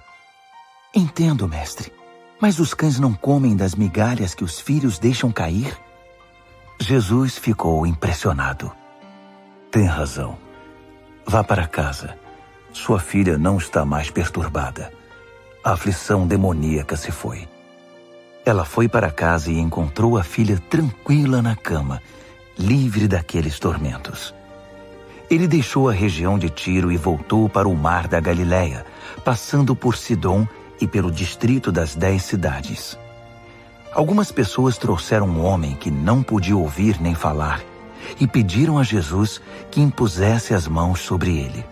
Entendo, mestre, mas os cães não comem das migalhas que os filhos deixam cair? Jesus ficou impressionado. Tem razão. Vá para casa. Sua filha não está mais perturbada. A aflição demoníaca se foi. Ela foi para casa e encontrou a filha tranquila na cama, livre daqueles tormentos. Ele deixou a região de Tiro e voltou para o mar da Galileia, passando por Sidom e pelo distrito das 10 cidades. Algumas pessoas trouxeram um homem que não podia ouvir nem falar e pediram a Jesus que impusesse as mãos sobre ele.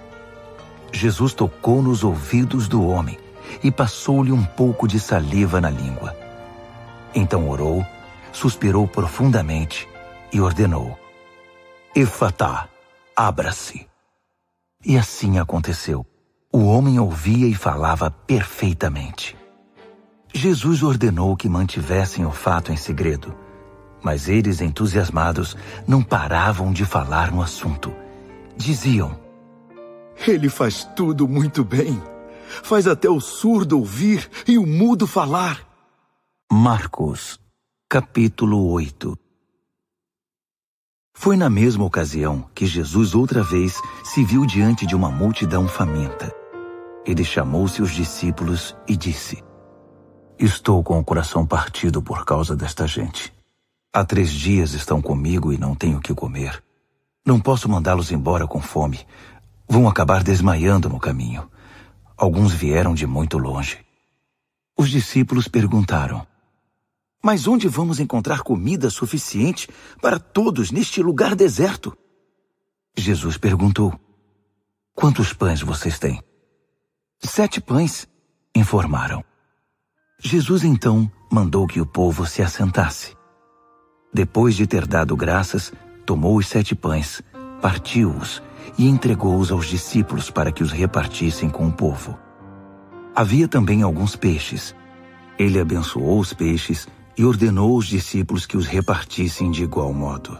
Jesus tocou nos ouvidos do homem e passou-lhe um pouco de saliva na língua. Então orou, suspirou profundamente e ordenou: Efatá, abra-se. E assim aconteceu. O homem ouvia e falava perfeitamente. Jesus ordenou que mantivessem o fato em segredo, mas eles, entusiasmados, não paravam de falar no assunto. Diziam: ele faz tudo muito bem. Faz até o surdo ouvir e o mudo falar. Marcos, capítulo 8. Foi na mesma ocasião que Jesus outra vez se viu diante de uma multidão faminta. Ele chamou seus discípulos e disse: Estou com o coração partido por causa desta gente. Há 3 dias estão comigo e não tenho o que comer. Não posso mandá-los embora com fome. Vão acabar desmaiando no caminho. Alguns vieram de muito longe. Os discípulos perguntaram: Mas onde vamos encontrar comida suficiente para todos neste lugar deserto? Jesus perguntou: Quantos pães vocês têm? 7 pães, informaram. Jesus então mandou que o povo se assentasse. Depois de ter dado graças, tomou os 7 pães, partiu-os e entregou-os aos discípulos para que os repartissem com o povo. Havia também alguns peixes. Ele abençoou os peixes e ordenou aos discípulos que os repartissem de igual modo.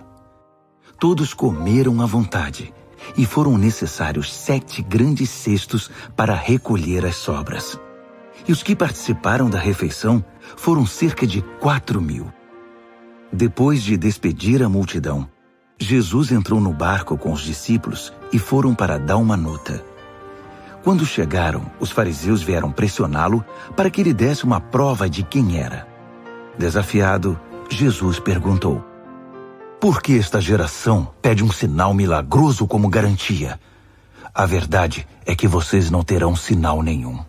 Todos comeram à vontade, e foram necessários 7 grandes cestos para recolher as sobras. E os que participaram da refeição foram cerca de 4.000. Depois de despedir a multidão, Jesus entrou no barco com os discípulos e foram para Dalmanuta. Quando chegaram, os fariseus vieram pressioná-lo para que ele desse uma prova de quem era. Desafiado, Jesus perguntou: por que esta geração pede um sinal milagroso como garantia? A verdade é que vocês não terão sinal nenhum.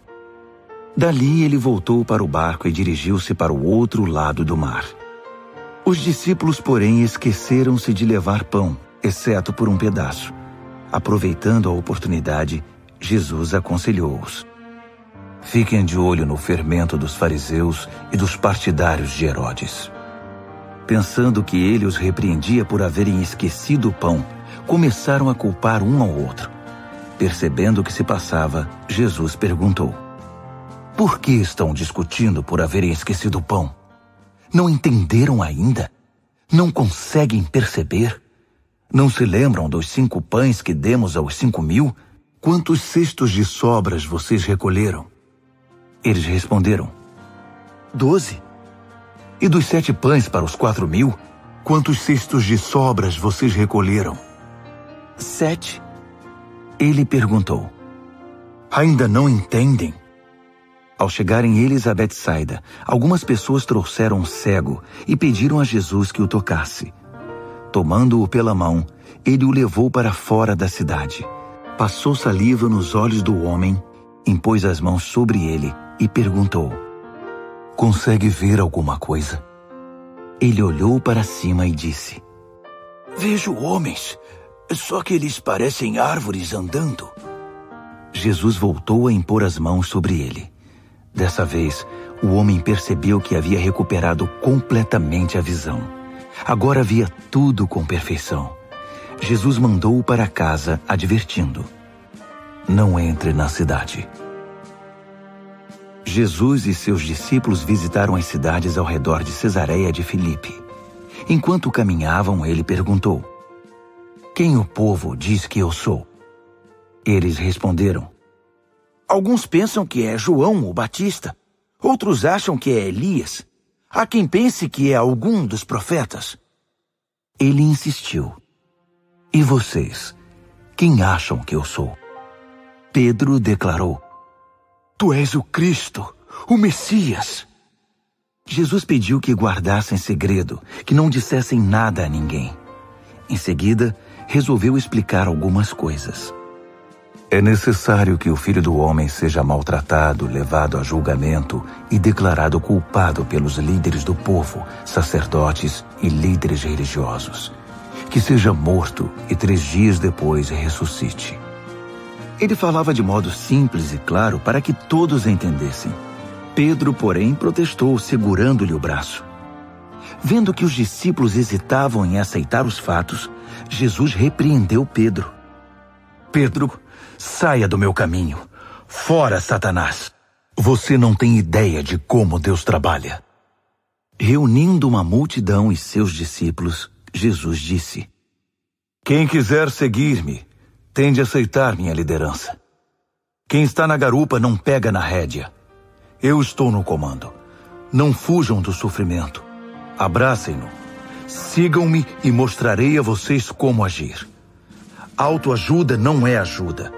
Dali ele voltou para o barco e dirigiu-se para o outro lado do mar. Os discípulos, porém, esqueceram-se de levar pão, exceto por um pedaço. Aproveitando a oportunidade, Jesus aconselhou-os: fiquem de olho no fermento dos fariseus e dos partidários de Herodes. Pensando que ele os repreendia por haverem esquecido o pão, começaram a culpar um ao outro. Percebendo o que se passava, Jesus perguntou: por que estão discutindo por haverem esquecido o pão? Não entenderam ainda? Não conseguem perceber? Não se lembram dos 5 pães que demos aos 5.000? Quantos cestos de sobras vocês recolheram? Eles responderam: 12. E dos 7 pães para os 4.000? Quantos cestos de sobras vocês recolheram? 7. Ele perguntou: ainda não entendem? Ao chegarem eles a Betsaida, algumas pessoas trouxeram um cego e pediram a Jesus que o tocasse. Tomando-o pela mão, ele o levou para fora da cidade. Passou saliva nos olhos do homem, impôs as mãos sobre ele e perguntou: consegue ver alguma coisa? Ele olhou para cima e disse: vejo homens, só que eles parecem árvores andando. Jesus voltou a impor as mãos sobre ele. Dessa vez, o homem percebeu que havia recuperado completamente a visão. Agora via tudo com perfeição. Jesus mandou-o para casa, advertindo: não entre na cidade. Jesus e seus discípulos visitaram as cidades ao redor de Cesareia de Filipe. Enquanto caminhavam, ele perguntou: quem o povo diz que eu sou? Eles responderam: alguns pensam que é João o Batista, outros acham que é Elias. Há quem pense que é algum dos profetas. Ele insistiu: e vocês, quem acham que eu sou? Pedro declarou: tu és o Cristo, o Messias. Jesus pediu que guardassem segredo, que não dissessem nada a ninguém. Em seguida, resolveu explicar algumas coisas. É necessário que o Filho do Homem seja maltratado, levado a julgamento e declarado culpado pelos líderes do povo, sacerdotes e líderes religiosos. Que seja morto e 3 dias depois ressuscite. Ele falava de modo simples e claro para que todos entendessem. Pedro, porém, protestou, segurando-lhe o braço. Vendo que os discípulos hesitavam em aceitar os fatos, Jesus repreendeu Pedro. Pedro, saia do meu caminho. Fora, Satanás. Você não tem ideia de como Deus trabalha. Reunindo uma multidão e seus discípulos, Jesus disse: quem quiser seguir-me, tem de aceitar minha liderança. Quem está na garupa não pega na rédea. Eu estou no comando. Não fujam do sofrimento. Abracem-no. Sigam-me e mostrarei a vocês como agir. Autoajuda não é ajuda.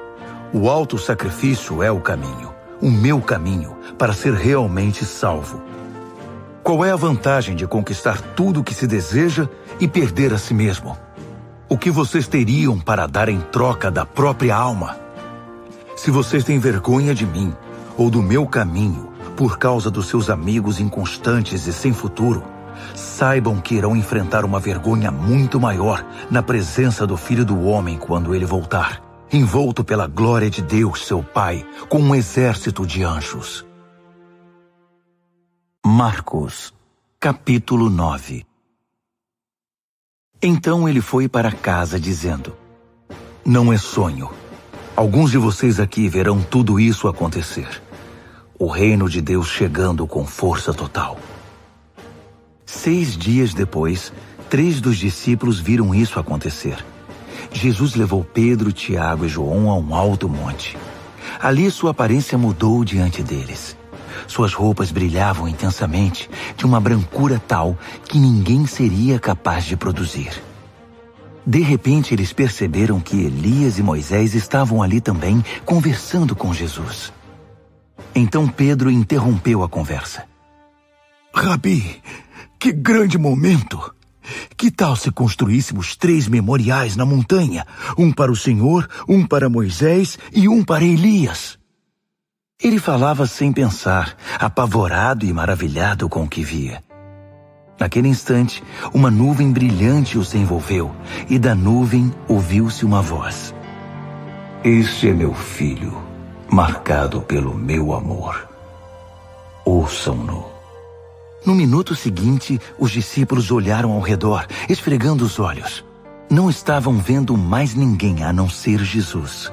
O autossacrifício é o caminho, o meu caminho, para ser realmente salvo. Qual é a vantagem de conquistar tudo o que se deseja e perder a si mesmo? O que vocês teriam para dar em troca da própria alma? Se vocês têm vergonha de mim ou do meu caminho por causa dos seus amigos inconstantes e sem futuro, saibam que irão enfrentar uma vergonha muito maior na presença do Filho do Homem quando ele voltar, envolto pela glória de Deus, seu Pai, com um exército de anjos. Marcos, capítulo 9. Então ele foi para casa dizendo: não é sonho. Alguns de vocês aqui verão tudo isso acontecer. O reino de Deus chegando com força total. 6 dias depois, 3 dos discípulos viram isso acontecer. Jesus levou Pedro, Tiago e João a um alto monte. Ali sua aparência mudou diante deles. Suas roupas brilhavam intensamente, de uma brancura tal que ninguém seria capaz de produzir. De repente, eles perceberam que Elias e Moisés estavam ali também, conversando com Jesus. Então Pedro interrompeu a conversa. Rabi, que grande momento! Que tal se construíssemos 3 memoriais na montanha? Um para o Senhor, um para Moisés e um para Elias. Ele falava sem pensar, apavorado e maravilhado com o que via. Naquele instante, uma nuvem brilhante os envolveu, e da nuvem ouviu-se uma voz. Este é meu filho, marcado pelo meu amor. Ouçam-no. No minuto seguinte, os discípulos olharam ao redor, esfregando os olhos. Não estavam vendo mais ninguém a não ser Jesus.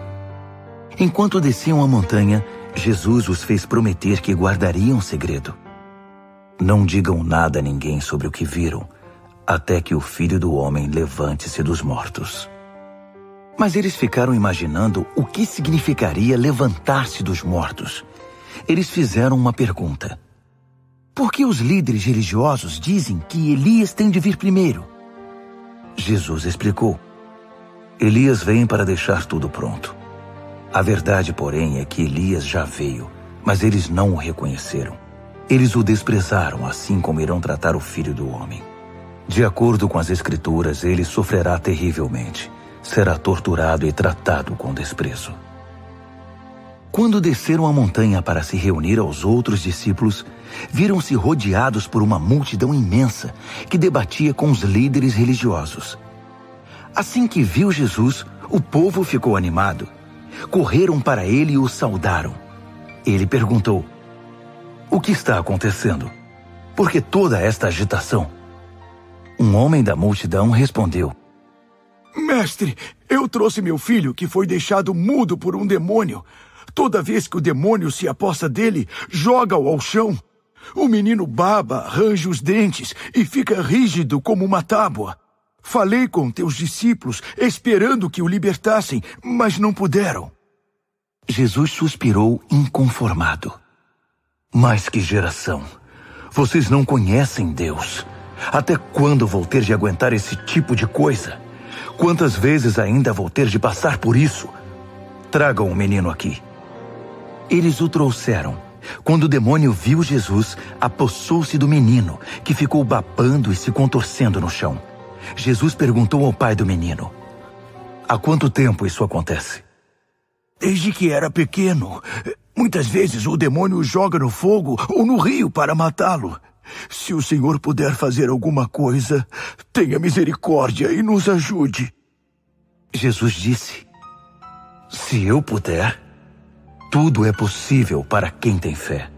Enquanto desciam a montanha, Jesus os fez prometer que guardariam segredo. Não digam nada a ninguém sobre o que viram, até que o Filho do Homem levante-se dos mortos. Mas eles ficaram imaginando o que significaria levantar-se dos mortos. Eles fizeram uma pergunta. Por que os líderes religiosos dizem que Elias tem de vir primeiro? Jesus explicou. Elias vem para deixar tudo pronto. A verdade, porém, é que Elias já veio, mas eles não o reconheceram. Eles o desprezaram, assim como irão tratar o Filho do Homem. De acordo com as Escrituras, ele sofrerá terrivelmente. Será torturado e tratado com desprezo. Quando desceram a montanha para se reunir aos outros discípulos, viram-se rodeados por uma multidão imensa que debatia com os líderes religiosos. Assim que viu Jesus, o povo ficou animado. Correram para ele e o saudaram. Ele perguntou: O que está acontecendo? Por que toda esta agitação? Um homem da multidão respondeu: Mestre, eu trouxe meu filho que foi deixado mudo por um demônio. Toda vez que o demônio se aposta dele, joga-o ao chão. O menino baba, range os dentes e fica rígido como uma tábua. Falei com teus discípulos, esperando que o libertassem, mas não puderam. Jesus suspirou inconformado. Mas que geração! Vocês não conhecem Deus. Até quando vou ter de aguentar esse tipo de coisa? Quantas vezes ainda vou ter de passar por isso? Tragam o menino aqui. Eles o trouxeram. Quando o demônio viu Jesus, apossou-se do menino, que ficou babando e se contorcendo no chão. Jesus perguntou ao pai do menino: Há quanto tempo isso acontece? Desde que era pequeno. Muitas vezes o demônio o joga no fogo ou no rio para matá-lo. Se o Senhor puder fazer alguma coisa, tenha misericórdia e nos ajude. Jesus disse: Se eu puder, tudo é possível para quem tem fé.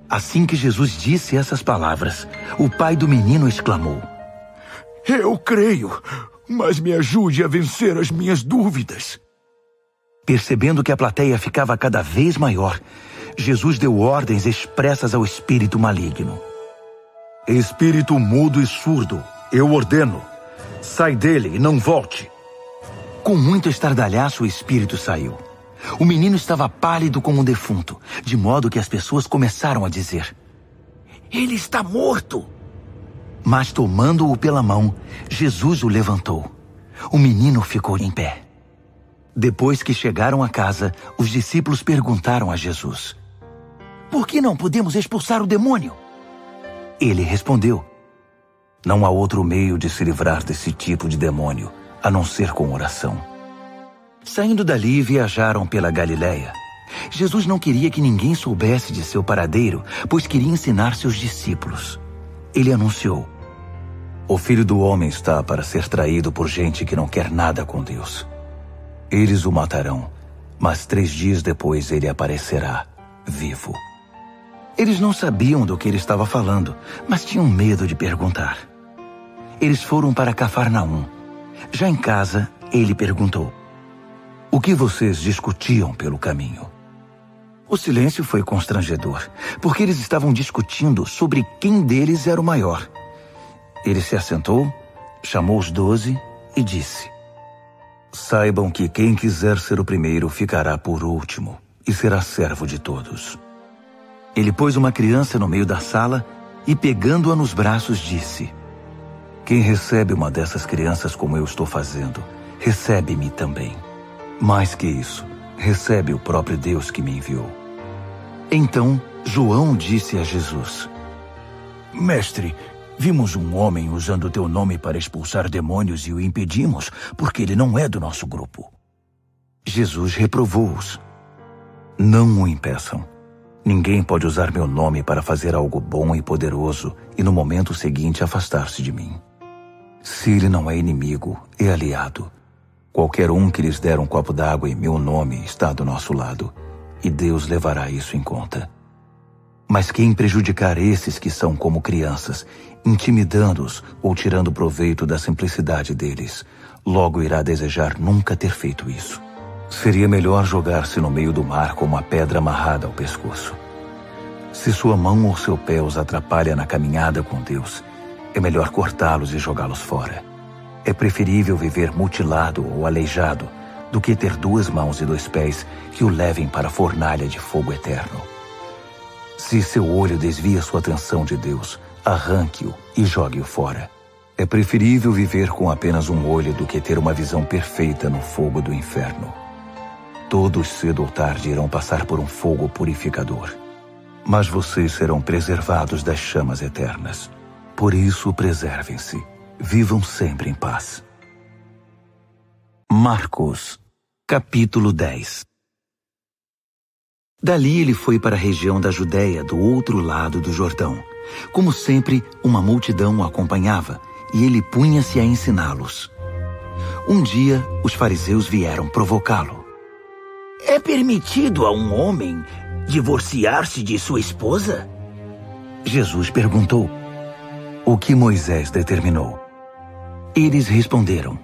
Assim que Jesus disse essas palavras, o pai do menino exclamou: Eu creio, mas me ajude a vencer as minhas dúvidas. Percebendo que a plateia ficava cada vez maior, Jesus deu ordens expressas ao espírito maligno. Espírito mudo e surdo, eu ordeno, sai dele e não volte. Com muito estardalhaço, o espírito saiu. O menino estava pálido como um defunto, de modo que as pessoas começaram a dizer: Ele está morto! Mas tomando-o pela mão, Jesus o levantou. O menino ficou em pé. Depois que chegaram a casa, os discípulos perguntaram a Jesus: Por que não podemos expulsar o demônio? Ele respondeu: Não há outro meio de se livrar desse tipo de demônio, a não ser com oração. Saindo dali, viajaram pela Galileia. Jesus não queria que ninguém soubesse de seu paradeiro, pois queria ensinar seus discípulos. Ele anunciou: O Filho do Homem está para ser traído por gente que não quer nada com Deus. Eles o matarão, mas 3 dias depois ele aparecerá, vivo. Eles não sabiam do que ele estava falando, mas tinham medo de perguntar. Eles foram para Cafarnaum. Já em casa, ele perguntou: O que vocês discutiam pelo caminho? O silêncio foi constrangedor, porque eles estavam discutindo sobre quem deles era o maior. Ele se assentou, chamou os 12 e disse: Saibam que quem quiser ser o primeiro ficará por último e será servo de todos. Ele pôs uma criança no meio da sala e, pegando-a nos braços, disse: quem recebe uma dessas crianças como eu estou fazendo, recebe-me também. Mais que isso, recebe o próprio Deus que me enviou. Então, João disse a Jesus: Mestre, vimos um homem usando o teu nome para expulsar demônios e o impedimos, porque ele não é do nosso grupo. Jesus reprovou-os: não o impeçam. Ninguém pode usar meu nome para fazer algo bom e poderoso e no momento seguinte afastar-se de mim. Se ele não é inimigo, é aliado. Qualquer um que lhes der um copo d'água em meu nome está do nosso lado, e Deus levará isso em conta. Mas quem prejudicar esses que são como crianças, intimidando-os ou tirando proveito da simplicidade deles, logo irá desejar nunca ter feito isso. Seria melhor jogar-se no meio do mar com uma pedra amarrada ao pescoço. Se sua mão ou seu pé os atrapalha na caminhada com Deus, é melhor cortá-los e jogá-los fora. É preferível viver mutilado ou aleijado do que ter 2 mãos e 2 pés que o levem para a fornalha de fogo eterno. Se seu olho desvia sua atenção de Deus, arranque-o e jogue-o fora. É preferível viver com apenas um olho do que ter uma visão perfeita no fogo do inferno. Todos cedo ou tarde irão passar por um fogo purificador. Mas vocês serão preservados das chamas eternas. Por isso, preservem-se. Vivam sempre em paz. Marcos, capítulo 10. Dali ele foi para a região da Judéia, do outro lado do Jordão. Como sempre, uma multidão o acompanhava, e ele punha-se a ensiná-los. Um dia, os fariseus vieram provocá-lo. É permitido a um homem divorciar-se de sua esposa? Jesus perguntou: o que Moisés determinou? Eles responderam: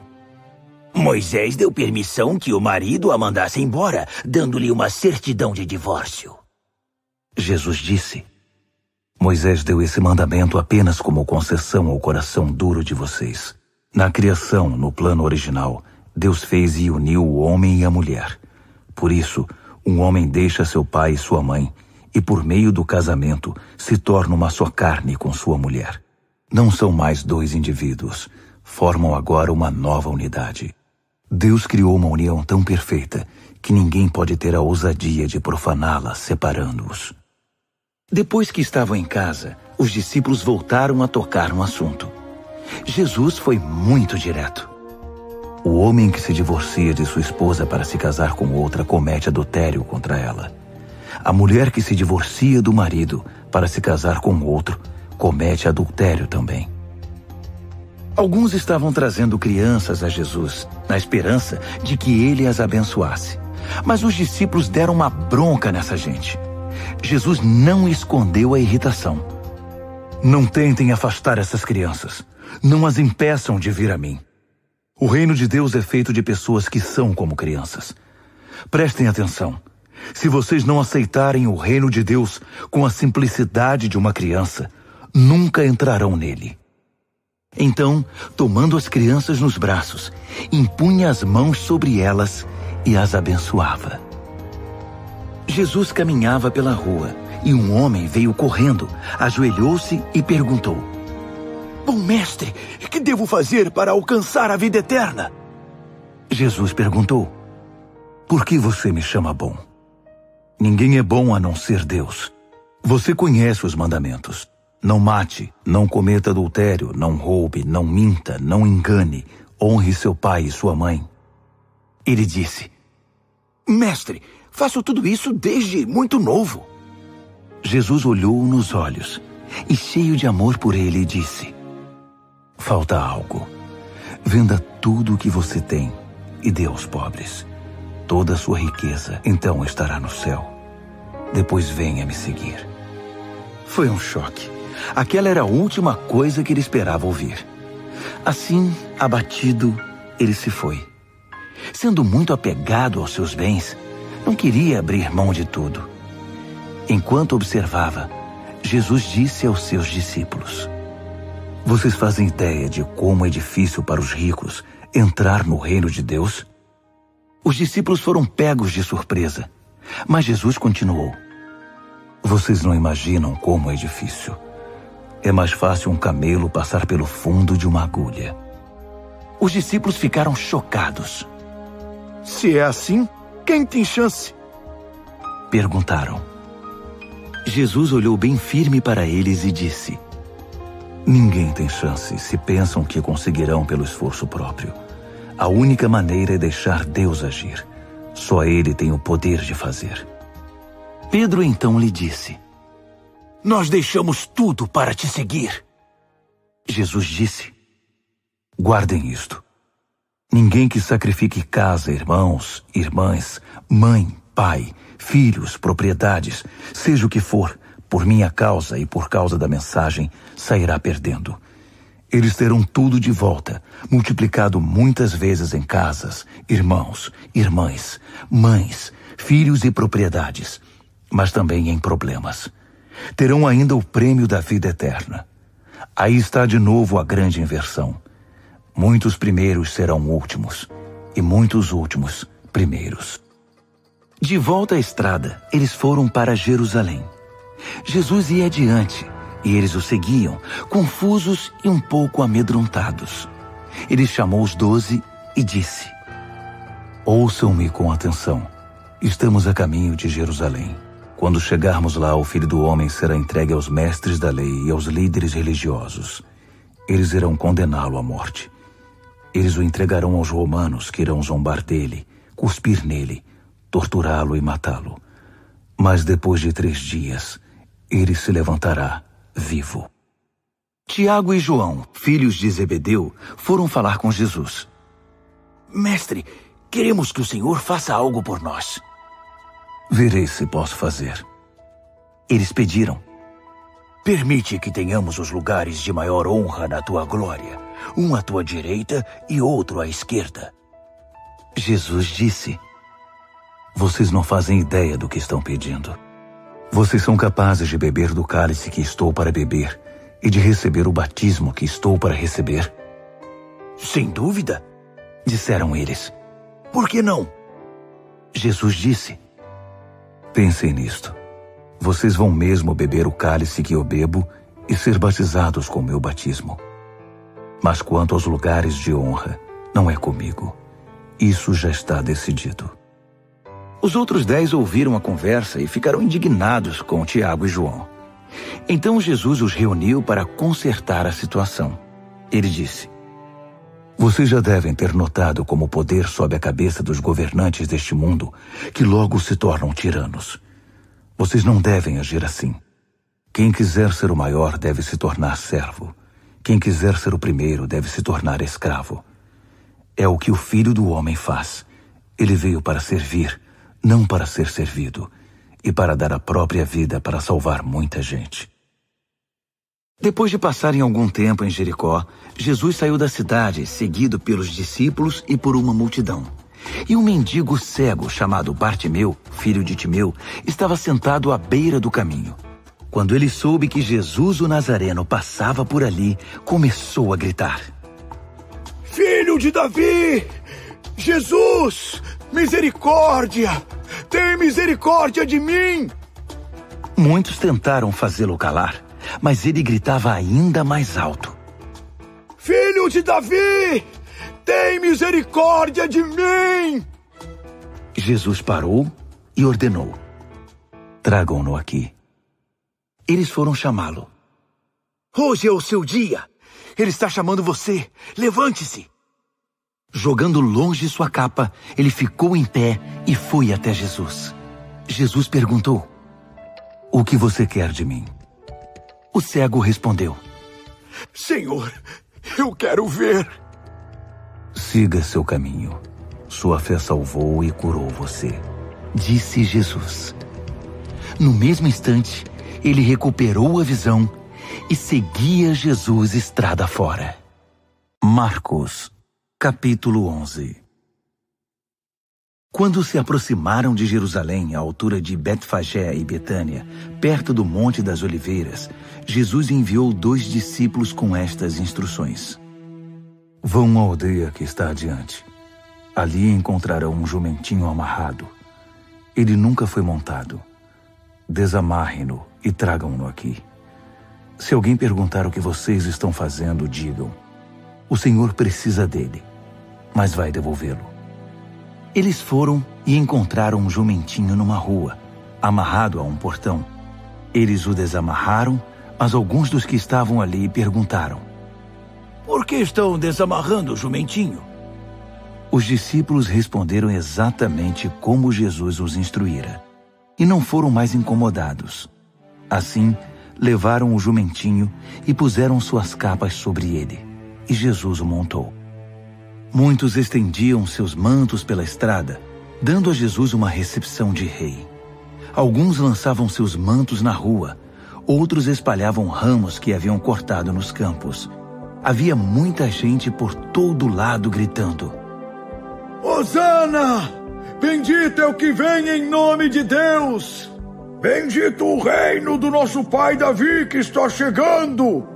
Moisés deu permissão que o marido a mandasse embora, dando-lhe uma certidão de divórcio. Jesus disse: Moisés deu esse mandamento apenas como concessão ao coração duro de vocês. Na criação, no plano original, Deus fez e uniu o homem e a mulher. Por isso, um homem deixa seu pai e sua mãe, e por meio do casamento se torna uma só carne com sua mulher. Não são mais 2 indivíduos, formam agora uma nova unidade. Deus criou uma união tão perfeita que ninguém pode ter a ousadia de profaná-la separando-os. Depois que estavam em casa, os discípulos voltaram a tocar no assunto. Jesus foi muito direto. O homem que se divorcia de sua esposa para se casar com outra comete adultério contra ela. A mulher que se divorcia do marido para se casar com outro comete adultério também. Alguns estavam trazendo crianças a Jesus, na esperança de que ele as abençoasse. Mas os discípulos deram uma bronca nessa gente. Jesus não escondeu a irritação. Não tentem afastar essas crianças. Não as impeçam de vir a mim. O reino de Deus é feito de pessoas que são como crianças. Prestem atenção. Se vocês não aceitarem o reino de Deus com a simplicidade de uma criança, nunca entrarão nele. Então, tomando as crianças nos braços, impunha as mãos sobre elas e as abençoava. Jesus caminhava pela rua e um homem veio correndo, ajoelhou-se e perguntou: Bom mestre, que devo fazer para alcançar a vida eterna? Jesus perguntou: Por que você me chama bom? Ninguém é bom a não ser Deus. Você conhece os mandamentos. Não mate, não cometa adultério, não roube, não minta, não engane, honre seu pai e sua mãe. Ele disse: Mestre, faço tudo isso desde muito novo. Jesus olhou-o nos olhos e, cheio de amor por ele, disse: Falta algo. Venda tudo o que você tem e dê aos pobres. Toda a sua riqueza então estará no céu. Depois venha me seguir. Foi um choque. Aquela era a última coisa que ele esperava ouvir. Assim, abatido, ele se foi. Sendo muito apegado aos seus bens, não queria abrir mão de tudo. Enquanto observava, Jesus disse aos seus discípulos: Vocês fazem ideia de como é difícil para os ricos entrar no reino de Deus? Os discípulos foram pegos de surpresa, mas Jesus continuou: Vocês não imaginam como é difícil. É mais fácil um camelo passar pelo fundo de uma agulha. Os discípulos ficaram chocados. Se é assim, quem tem chance? Perguntaram. Jesus olhou bem firme para eles e disse: Ninguém tem chance se pensam que conseguirão pelo esforço próprio. A única maneira é deixar Deus agir. Só Ele tem o poder de fazer. Pedro então lhe disse: Nós deixamos tudo para te seguir. Jesus disse: Guardem isto. Ninguém que sacrifique casa, irmãos, irmãs, mãe, pai, filhos, propriedades, seja o que for, por minha causa e por causa da mensagem, sairá perdendo. Eles terão tudo de volta, multiplicado muitas vezes em casas, irmãos, irmãs, mães, filhos e propriedades, mas também em problemas. Terão ainda o prêmio da vida eterna. Aí está de novo a grande inversão. Muitos primeiros serão últimos, e muitos últimos primeiros. De volta à estrada, eles foram para Jerusalém. Jesus ia adiante, e eles o seguiam, confusos e um pouco amedrontados. Ele chamou os 12 e disse: Ouçam-me com atenção. Estamos a caminho de Jerusalém. Quando chegarmos lá, o Filho do Homem será entregue aos mestres da lei e aos líderes religiosos. Eles irão condená-lo à morte. Eles o entregarão aos romanos, que irão zombar dele, cuspir nele, torturá-lo e matá-lo. Mas depois de 3 dias, ele se levantará vivo. Tiago e João, filhos de Zebedeu, foram falar com Jesus. Mestre, queremos que o Senhor faça algo por nós. Verei se posso fazer. Eles pediram: Permite que tenhamos os lugares de maior honra na tua glória, um à tua direita e outro à esquerda. Jesus disse: Vocês não fazem ideia do que estão pedindo. Vocês são capazes de beber do cálice que estou para beber e de receber o batismo que estou para receber? Sem dúvida, disseram eles. Por que não? Jesus disse: Pensem nisto. Vocês vão mesmo beber o cálice que eu bebo e ser batizados com o meu batismo. Mas quanto aos lugares de honra, não é comigo. Isso já está decidido. Os outros 10 ouviram a conversa e ficaram indignados com Tiago e João. Então Jesus os reuniu para consertar a situação. Ele disse: Vocês já devem ter notado como o poder sobe a cabeça dos governantes deste mundo, que logo se tornam tiranos. Vocês não devem agir assim. Quem quiser ser o maior deve se tornar servo. Quem quiser ser o primeiro deve se tornar escravo. É o que o Filho do Homem faz. Ele veio para servir, não para ser servido, e para dar a própria vida para salvar muita gente. Depois de passarem algum tempo em Jericó, Jesus saiu da cidade, seguido pelos discípulos e por uma multidão. E um mendigo cego chamado Bartimeu, filho de Timeu, estava sentado à beira do caminho. Quando ele soube que Jesus o Nazareno passava por ali, começou a gritar: Filho de Davi! Jesus! Misericórdia! Tem misericórdia de mim! Muitos tentaram fazê-lo calar, mas ele gritava ainda mais alto: Filho de Davi! Tem misericórdia de mim! Jesus parou e ordenou: Tragam-no aqui. Eles foram chamá-lo. Hoje é o seu dia. Ele está chamando você. Levante-se. Jogando longe sua capa, ele ficou em pé e foi até Jesus. Jesus perguntou: O que você quer de mim? O cego respondeu: Senhor, eu quero ver. Siga seu caminho. Sua fé salvou e curou você, disse Jesus. No mesmo instante, ele recuperou a visão e seguia Jesus estrada fora. Marcos, capítulo 11. Quando se aproximaram de Jerusalém, à altura de Betfagé e Betânia, perto do Monte das Oliveiras, Jesus enviou 2 discípulos com estas instruções: Vão à aldeia que está adiante. Ali encontrarão um jumentinho amarrado. Ele nunca foi montado. Desamarrem-no e tragam-no aqui. Se alguém perguntar o que vocês estão fazendo, digam: o Senhor precisa dele, mas vai devolvê-lo. Eles foram e encontraram um jumentinho numa rua, amarrado a um portão. Eles o desamarraram, mas alguns dos que estavam ali perguntaram: por que estão desamarrando o jumentinho? Os discípulos responderam exatamente como Jesus os instruíra, e não foram mais incomodados. Assim, levaram o jumentinho e puseram suas capas sobre ele, e Jesus o montou. Muitos estendiam seus mantos pela estrada, dando a Jesus uma recepção de rei. Alguns lançavam seus mantos na rua, outros espalhavam ramos que haviam cortado nos campos. Havia muita gente por todo lado gritando: Hosana! Bendito é o que vem em nome de Deus! Bendito o reino do nosso pai Davi que está chegando!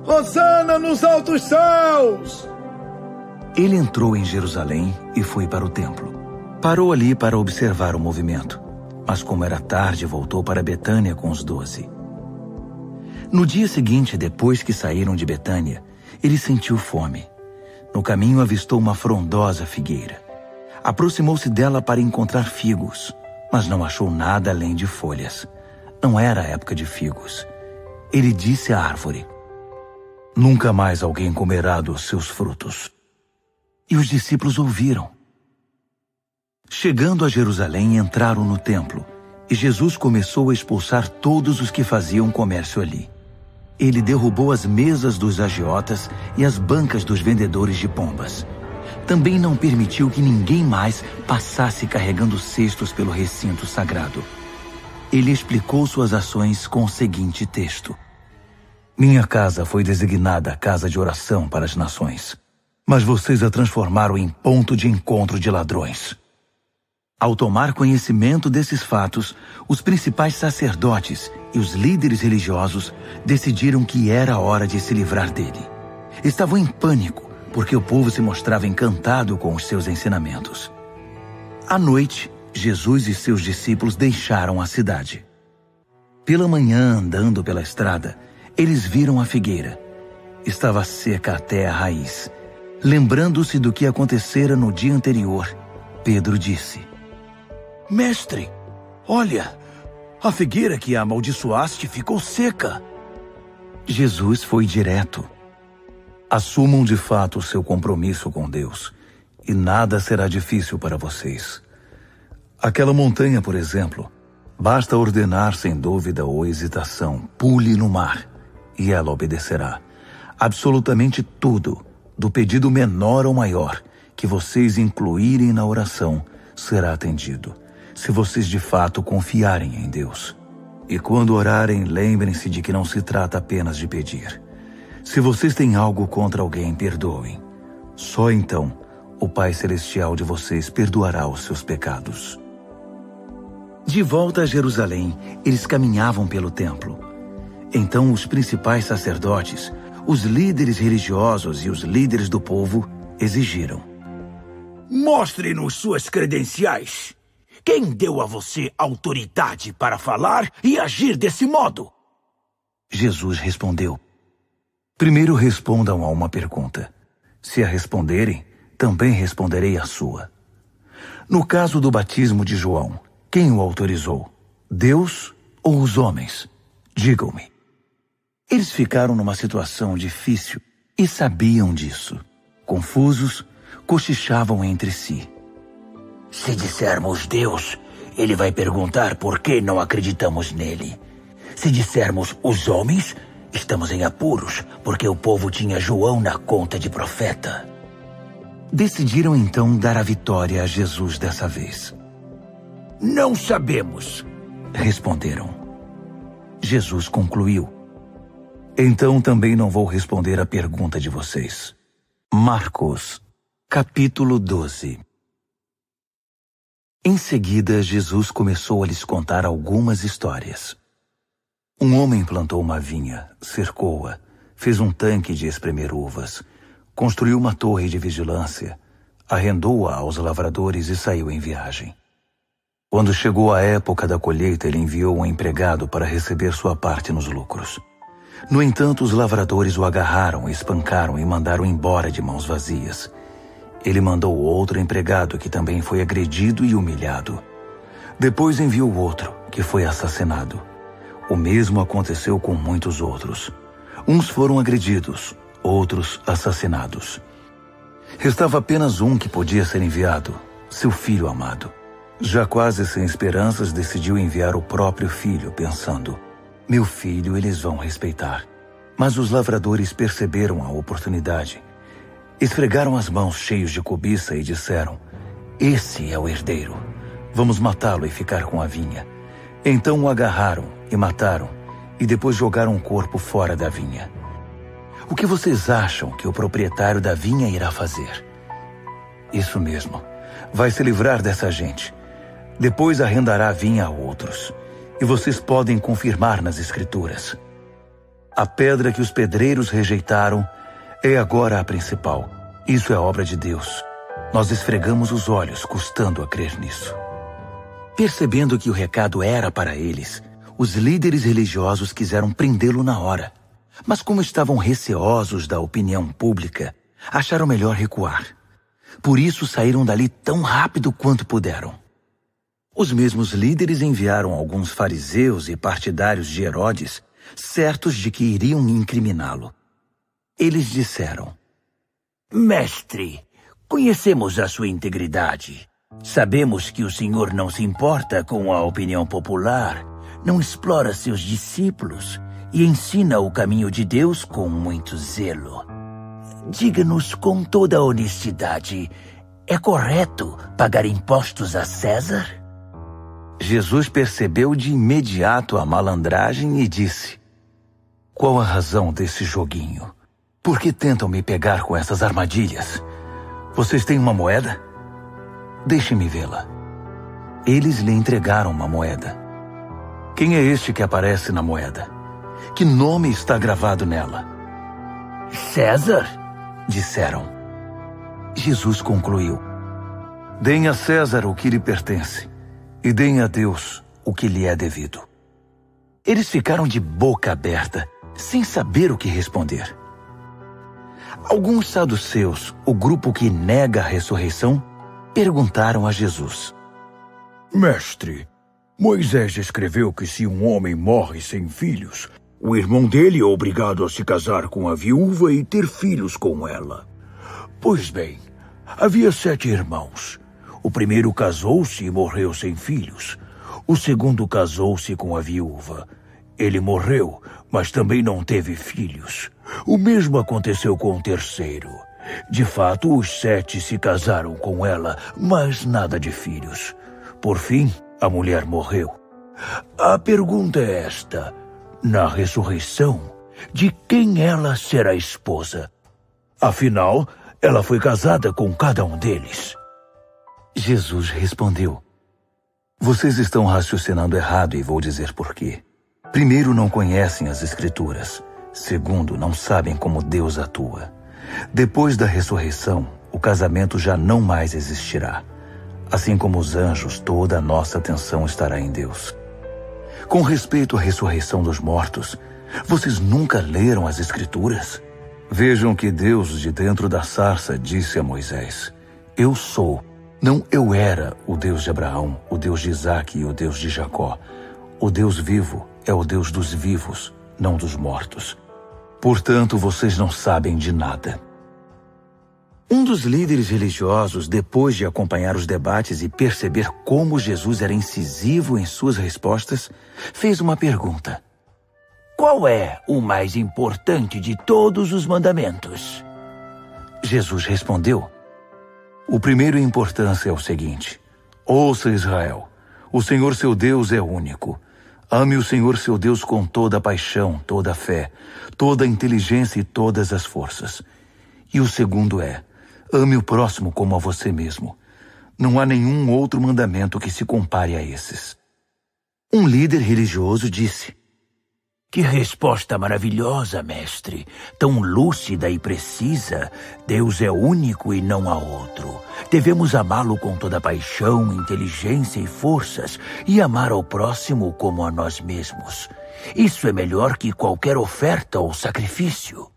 Hosana nos altos céus! Ele entrou em Jerusalém e foi para o templo. Parou ali para observar o movimento, mas como era tarde, voltou para Betânia com os 12. No dia seguinte, depois que saíram de Betânia, ele sentiu fome. No caminho avistou uma frondosa figueira. Aproximou-se dela para encontrar figos, mas não achou nada além de folhas. Não era a época de figos. Ele disse à árvore: nunca mais alguém comerá dos seus frutos. E os discípulos ouviram. Chegando a Jerusalém, entraram no templo, e Jesus começou a expulsar todos os que faziam comércio ali. Ele derrubou as mesas dos agiotas e as bancas dos vendedores de pombas. Também não permitiu que ninguém mais passasse carregando cestos pelo recinto sagrado. Ele explicou suas ações com o seguinte texto: minha casa foi designada casa de oração para as nações, mas vocês a transformaram em ponto de encontro de ladrões. Ao tomar conhecimento desses fatos, os principais sacerdotes e os líderes religiosos decidiram que era a hora de se livrar dele. Estavam em pânico, porque o povo se mostrava encantado com os seus ensinamentos. À noite, Jesus e seus discípulos deixaram a cidade. Pela manhã, andando pela estrada, eles viram a figueira. Estava seca até a raiz. Lembrando-se do que acontecera no dia anterior, Pedro disse: Mestre, olha, a figueira que amaldiçoaste ficou seca. Jesus foi direto: assumam de fato o seu compromisso com Deus, e nada será difícil para vocês. Aquela montanha, por exemplo, basta ordenar sem dúvida ou hesitação: pule no mar, e ela obedecerá. Absolutamente tudo, do pedido menor ao maior, que vocês incluírem na oração, será atendido, se vocês de fato confiarem em Deus. E quando orarem, lembrem-se de que não se trata apenas de pedir. Se vocês têm algo contra alguém, perdoem. Só então o Pai Celestial de vocês perdoará os seus pecados. De volta a Jerusalém, eles caminhavam pelo templo. Então os principais sacerdotes, os líderes religiosos e os líderes do povo exigiram: mostre-nos suas credenciais. Quem deu a você autoridade para falar e agir desse modo? Jesus respondeu: primeiro respondam a uma pergunta. Se a responderem, também responderei a sua. No caso do batismo de João, quem o autorizou? Deus ou os homens? Digam-me. Eles ficaram numa situação difícil e sabiam disso. Confusos, cochichavam entre si. Se dissermos Deus, ele vai perguntar por que não acreditamos nele. Se dissermos os homens, estamos em apuros, porque o povo tinha João na conta de profeta. Decidiram então dar a vitória a Jesus dessa vez. Não sabemos, responderam. Jesus concluiu: então também não vou responder a pergunta de vocês. Marcos, capítulo 12. Em seguida, Jesus começou a lhes contar algumas histórias. Um homem plantou uma vinha, cercou-a, fez um tanque de espremer uvas, construiu uma torre de vigilância, arrendou-a aos lavradores e saiu em viagem. Quando chegou a época da colheita, ele enviou um empregado para receber sua parte nos lucros. No entanto, os lavradores o agarraram, espancaram e mandaram embora de mãos vazias. Ele mandou outro empregado que também foi agredido e humilhado. Depois enviou outro, que foi assassinado. O mesmo aconteceu com muitos outros. Uns foram agredidos, outros assassinados. Restava apenas um que podia ser enviado, seu filho amado. Já quase sem esperanças, decidiu enviar o próprio filho, pensando: meu filho eles vão respeitar. Mas os lavradores perceberam a oportunidade. Esfregaram as mãos cheios de cobiça e disseram: esse é o herdeiro. Vamos matá-lo e ficar com a vinha. Então o agarraram e mataram, e depois jogaram o corpo fora da vinha. O que vocês acham que o proprietário da vinha irá fazer? Isso mesmo. Vai se livrar dessa gente. Depois arrendará a vinha a outros. E vocês podem confirmar nas Escrituras. A pedra que os pedreiros rejeitaram é agora a principal. Isso é obra de Deus. Nós esfregamos os olhos, custando a crer nisso. Percebendo que o recado era para eles, os líderes religiosos quiseram prendê-lo na hora. Mas como estavam receosos da opinião pública, acharam melhor recuar. Por isso saíram dali tão rápido quanto puderam. Os mesmos líderes enviaram alguns fariseus e partidários de Herodes, certos de que iriam incriminá-lo. Eles disseram: mestre, conhecemos a sua integridade. Sabemos que o senhor não se importa com a opinião popular, não explora seus discípulos e ensina o caminho de Deus com muito zelo. Diga-nos com toda a honestidade, é correto pagar impostos a César? Jesus percebeu de imediato a malandragem e disse: qual a razão desse joguinho? Por que tentam me pegar com essas armadilhas? Vocês têm uma moeda? Deixe-me vê-la. Eles lhe entregaram uma moeda. Quem é este que aparece na moeda? Que nome está gravado nela? César, disseram. Jesus concluiu: deem a César o que lhe pertence, e deem a Deus o que lhe é devido. Eles ficaram de boca aberta, sem saber o que responder. Alguns saduceus, o grupo que nega a ressurreição, perguntaram a Jesus: mestre, Moisés escreveu que se um homem morre sem filhos, o irmão dele é obrigado a se casar com a viúva e ter filhos com ela. Pois bem, havia 7 irmãos. O primeiro casou-se e morreu sem filhos. O segundo casou-se com a viúva. Ele morreu, mas também não teve filhos. O mesmo aconteceu com o terceiro. De fato, os 7 se casaram com ela, mas nada de filhos. Por fim, a mulher morreu. A pergunta é esta: na ressurreição, de quem ela será esposa? Afinal, ela foi casada com cada um deles. Jesus respondeu: vocês estão raciocinando errado e vou dizer por quê. Primeiro, não conhecem as Escrituras. Segundo, não sabem como Deus atua. Depois da ressurreição, o casamento já não mais existirá. Assim como os anjos, toda a nossa atenção estará em Deus. Com respeito à ressurreição dos mortos, vocês nunca leram as Escrituras? Vejam que Deus, de dentro da sarça, disse a Moisés: eu sou, não eu era, o Deus de Abraão, o Deus de Isaque e o Deus de Jacó. O Deus vivo é o Deus dos vivos, não dos mortos. Portanto, vocês não sabem de nada. Um dos líderes religiosos, depois de acompanhar os debates e perceber como Jesus era incisivo em suas respostas, fez uma pergunta: qual é o mais importante de todos os mandamentos? Jesus respondeu: o primeiro em importância é o seguinte: ouça, Israel, o Senhor seu Deus é único. Ame o Senhor seu Deus com toda a paixão, toda a fé, toda a inteligência e todas as forças. E o segundo é: ame o próximo como a você mesmo. Não há nenhum outro mandamento que se compare a esses. Um líder religioso disse: que resposta maravilhosa, mestre! Tão lúcida e precisa. Deus é único e não há outro. Devemos amá-lo com toda paixão, inteligência e forças e amar ao próximo como a nós mesmos. Isso é melhor que qualquer oferta ou sacrifício.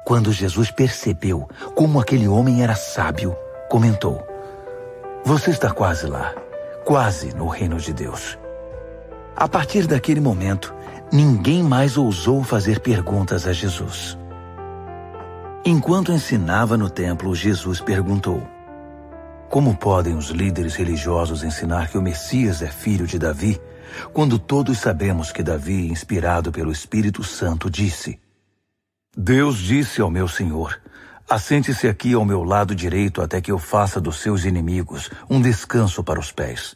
Quando Jesus percebeu como aquele homem era sábio, comentou: Você está quase lá, quase no reino de Deus. A partir daquele momento, ninguém mais ousou fazer perguntas a Jesus. Enquanto ensinava no templo, Jesus perguntou: Como podem os líderes religiosos ensinar que o Messias é filho de Davi, quando todos sabemos que Davi, inspirado pelo Espírito Santo, disse: Deus disse ao meu Senhor: Assente-se aqui ao meu lado direito até que eu faça dos seus inimigos um descanso para os pés.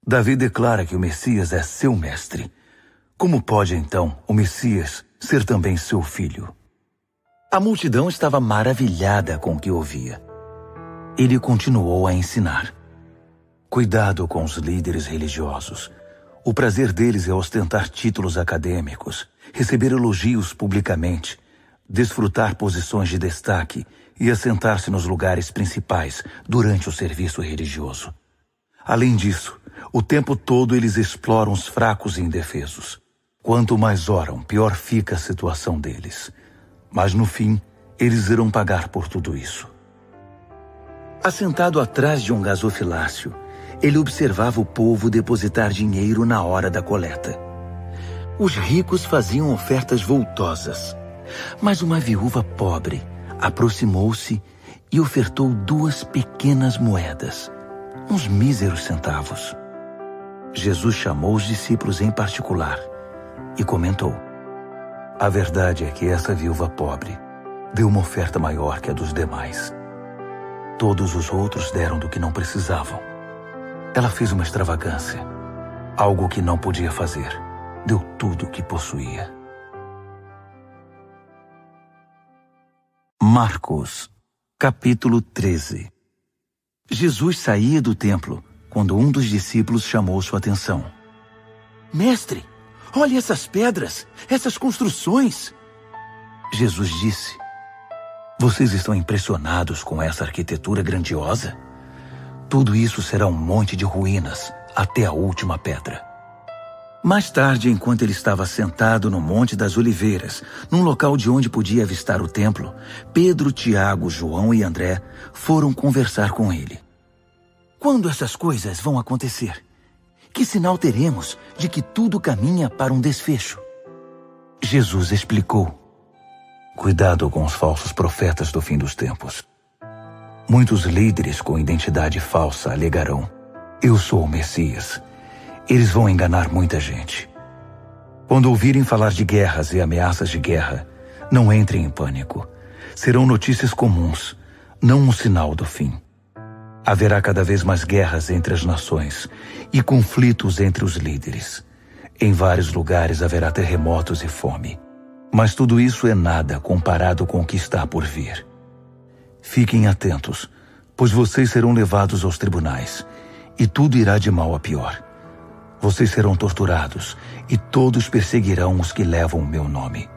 Davi declara que o Messias é seu mestre. Como pode, então, o Messias ser também seu filho? A multidão estava maravilhada com o que ouvia. Ele continuou a ensinar: Cuidado com os líderes religiosos. O prazer deles é ostentar títulos acadêmicos, receber elogios publicamente, desfrutar posições de destaque e assentar-se nos lugares principais durante o serviço religioso. Além disso, o tempo todo eles exploram os fracos e indefesos. Quanto mais oram, pior fica a situação deles. Mas no fim, eles irão pagar por tudo isso. Assentado atrás de um gasofilácio, ele observava o povo depositar dinheiro na hora da coleta. Os ricos faziam ofertas voltosas, mas uma viúva pobre aproximou-se e ofertou 2 pequenas moedas, uns míseros centavos. Jesus chamou os discípulos em particular e comentou: A verdade é que essa viúva pobre deu uma oferta maior que a dos demais. Todos os outros deram do que não precisavam. Ela fez uma extravagância, algo que não podia fazer. Deu tudo o que possuía. Marcos, capítulo 13. Jesus saía do templo quando um dos discípulos chamou sua atenção. Mestre, olhe essas pedras, essas construções. Jesus disse: Vocês estão impressionados com essa arquitetura grandiosa? Tudo isso será um monte de ruínas até a última pedra. Mais tarde, enquanto ele estava sentado no Monte das Oliveiras, num local de onde podia avistar o templo, Pedro, Tiago, João e André foram conversar com ele. Quando essas coisas vão acontecer? Que sinal teremos de que tudo caminha para um desfecho? Jesus explicou: Cuidado com os falsos profetas do fim dos tempos. Muitos líderes com identidade falsa alegarão: Eu sou o Messias. Eles vão enganar muita gente. Quando ouvirem falar de guerras e ameaças de guerra, não entrem em pânico. Serão notícias comuns, não um sinal do fim. Haverá cada vez mais guerras entre as nações e conflitos entre os líderes. Em vários lugares haverá terremotos e fome. Mas tudo isso é nada comparado com o que está por vir. Fiquem atentos, pois vocês serão levados aos tribunais, e tudo irá de mal a pior. Vocês serão torturados, e todos perseguirão os que levam o meu nome.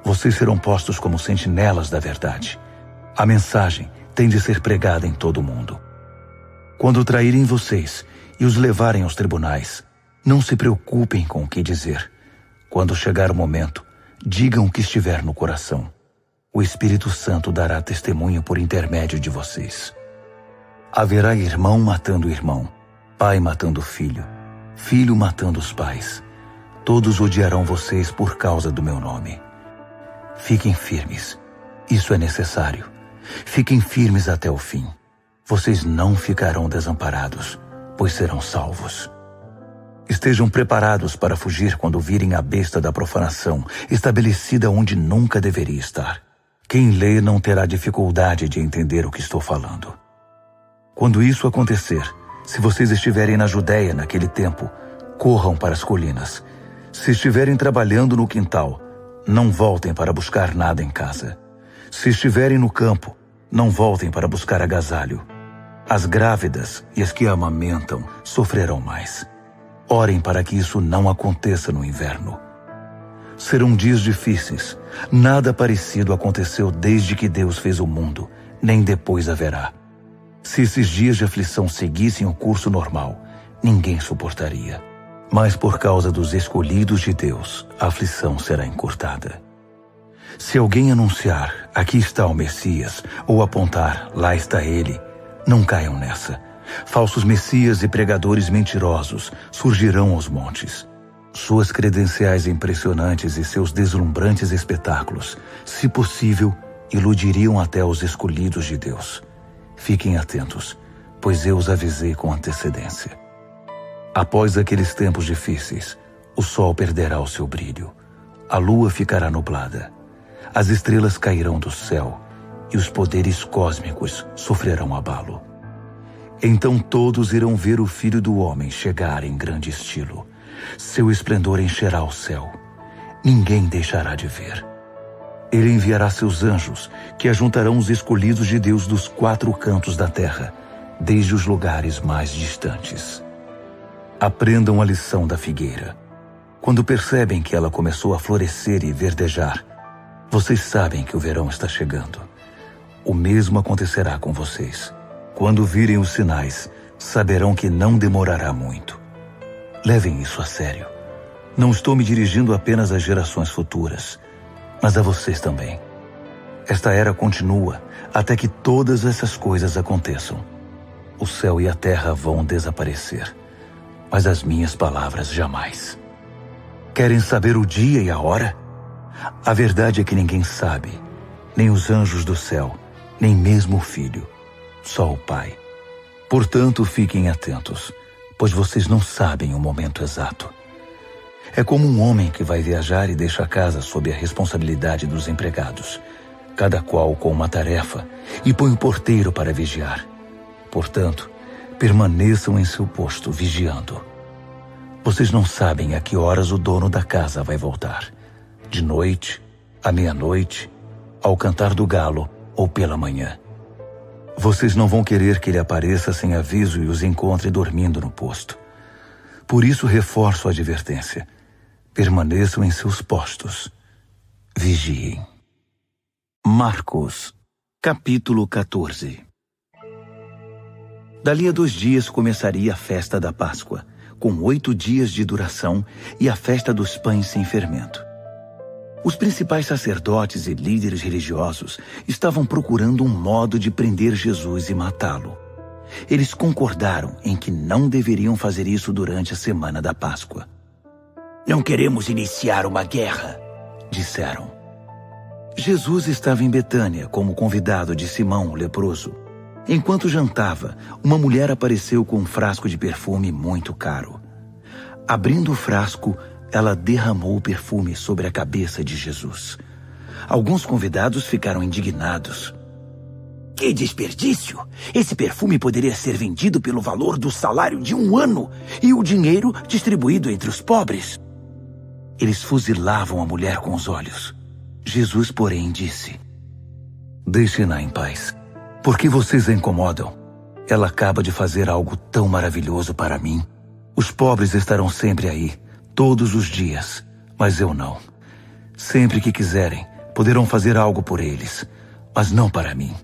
Vocês serão postos como sentinelas da verdade. A mensagem tem de ser pregada em todo o mundo. Quando traírem vocês e os levarem aos tribunais, não se preocupem com o que dizer. Quando chegar o momento, digam o que estiver no coração. O Espírito Santo dará testemunho por intermédio de vocês. Haverá irmão matando irmão, pai matando filho, filho matando os pais. Todos odiarão vocês por causa do meu nome. Fiquem firmes. Isso é necessário. Fiquem firmes até o fim. Vocês não ficarão desamparados, pois serão salvos. Estejam preparados para fugir quando virem a besta da profanação, estabelecida onde nunca deveria estar. Quem lê não terá dificuldade de entender o que estou falando. Quando isso acontecer, se vocês estiverem na Judéia naquele tempo, corram para as colinas. Se estiverem trabalhando no quintal, não voltem para buscar nada em casa. Se estiverem no campo, não voltem para buscar agasalho. As grávidas e as que amamentam sofrerão mais. Orem para que isso não aconteça no inverno. Serão dias difíceis. Nada parecido aconteceu desde que Deus fez o mundo, nem depois haverá. Se esses dias de aflição seguissem o curso normal, ninguém suportaria. Mas por causa dos escolhidos de Deus, a aflição será encurtada. Se alguém anunciar, aqui está o Messias, ou apontar, lá está ele, não caiam nessa. Falsos messias e pregadores mentirosos surgirão aos montes. Suas credenciais impressionantes e seus deslumbrantes espetáculos, se possível, iludiriam até os escolhidos de Deus. Fiquem atentos, pois eu os avisei com antecedência. Após aqueles tempos difíceis, o sol perderá o seu brilho, a lua ficará nublada, as estrelas cairão do céu e os poderes cósmicos sofrerão abalo. Então todos irão ver o Filho do Homem chegar em grande estilo. Seu esplendor encherá o céu. Ninguém deixará de ver. Ele enviará seus anjos, que ajuntarão os escolhidos de Deus dos 4 cantos da terra, desde os lugares mais distantes. Aprendam a lição da figueira. Quando percebem que ela começou a florescer e verdejar, vocês sabem que o verão está chegando. O mesmo acontecerá com vocês. Quando virem os sinais, saberão que não demorará muito. Levem isso a sério. Não estou me dirigindo apenas às gerações futuras, mas a vocês também. Esta era continua até que todas essas coisas aconteçam. O céu e a terra vão desaparecer, mas as minhas palavras jamais. Querem saber o dia e a hora? A verdade é que ninguém sabe, nem os anjos do céu, nem mesmo o Filho, só o Pai. Portanto, fiquem atentos, pois vocês não sabem o momento exato. É como um homem que vai viajar e deixa a casa sob a responsabilidade dos empregados, cada qual com uma tarefa, e põe o porteiro para vigiar. Portanto, permaneçam em seu posto, vigiando. Vocês não sabem a que horas o dono da casa vai voltar. De noite, à meia-noite, ao cantar do galo ou pela manhã. Vocês não vão querer que ele apareça sem aviso e os encontre dormindo no posto. Por isso reforço a advertência. Permaneçam em seus postos. Vigiem. Marcos, capítulo 14. Dali a 2 dias começaria a festa da Páscoa, com 8 dias de duração, e a festa dos pães sem fermento. Os principais sacerdotes e líderes religiosos estavam procurando um modo de prender Jesus e matá-lo. Eles concordaram em que não deveriam fazer isso durante a semana da Páscoa. Não queremos iniciar uma guerra, disseram. Jesus estava em Betânia como convidado de Simão, o leproso. Enquanto jantava, uma mulher apareceu com um frasco de perfume muito caro. Abrindo o frasco, ela derramou o perfume sobre a cabeça de Jesus. Alguns convidados ficaram indignados. Que desperdício! Esse perfume poderia ser vendido pelo valor do salário de 1 ano e o dinheiro distribuído entre os pobres. Eles fuzilavam a mulher com os olhos. Jesus, porém, disse: Deixem-na em paz. Por que vocês a incomodam? Ela acaba de fazer algo tão maravilhoso para mim. Os pobres estarão sempre aí, todos os dias, mas eu não. Sempre que quiserem, poderão fazer algo por eles, mas não para mim.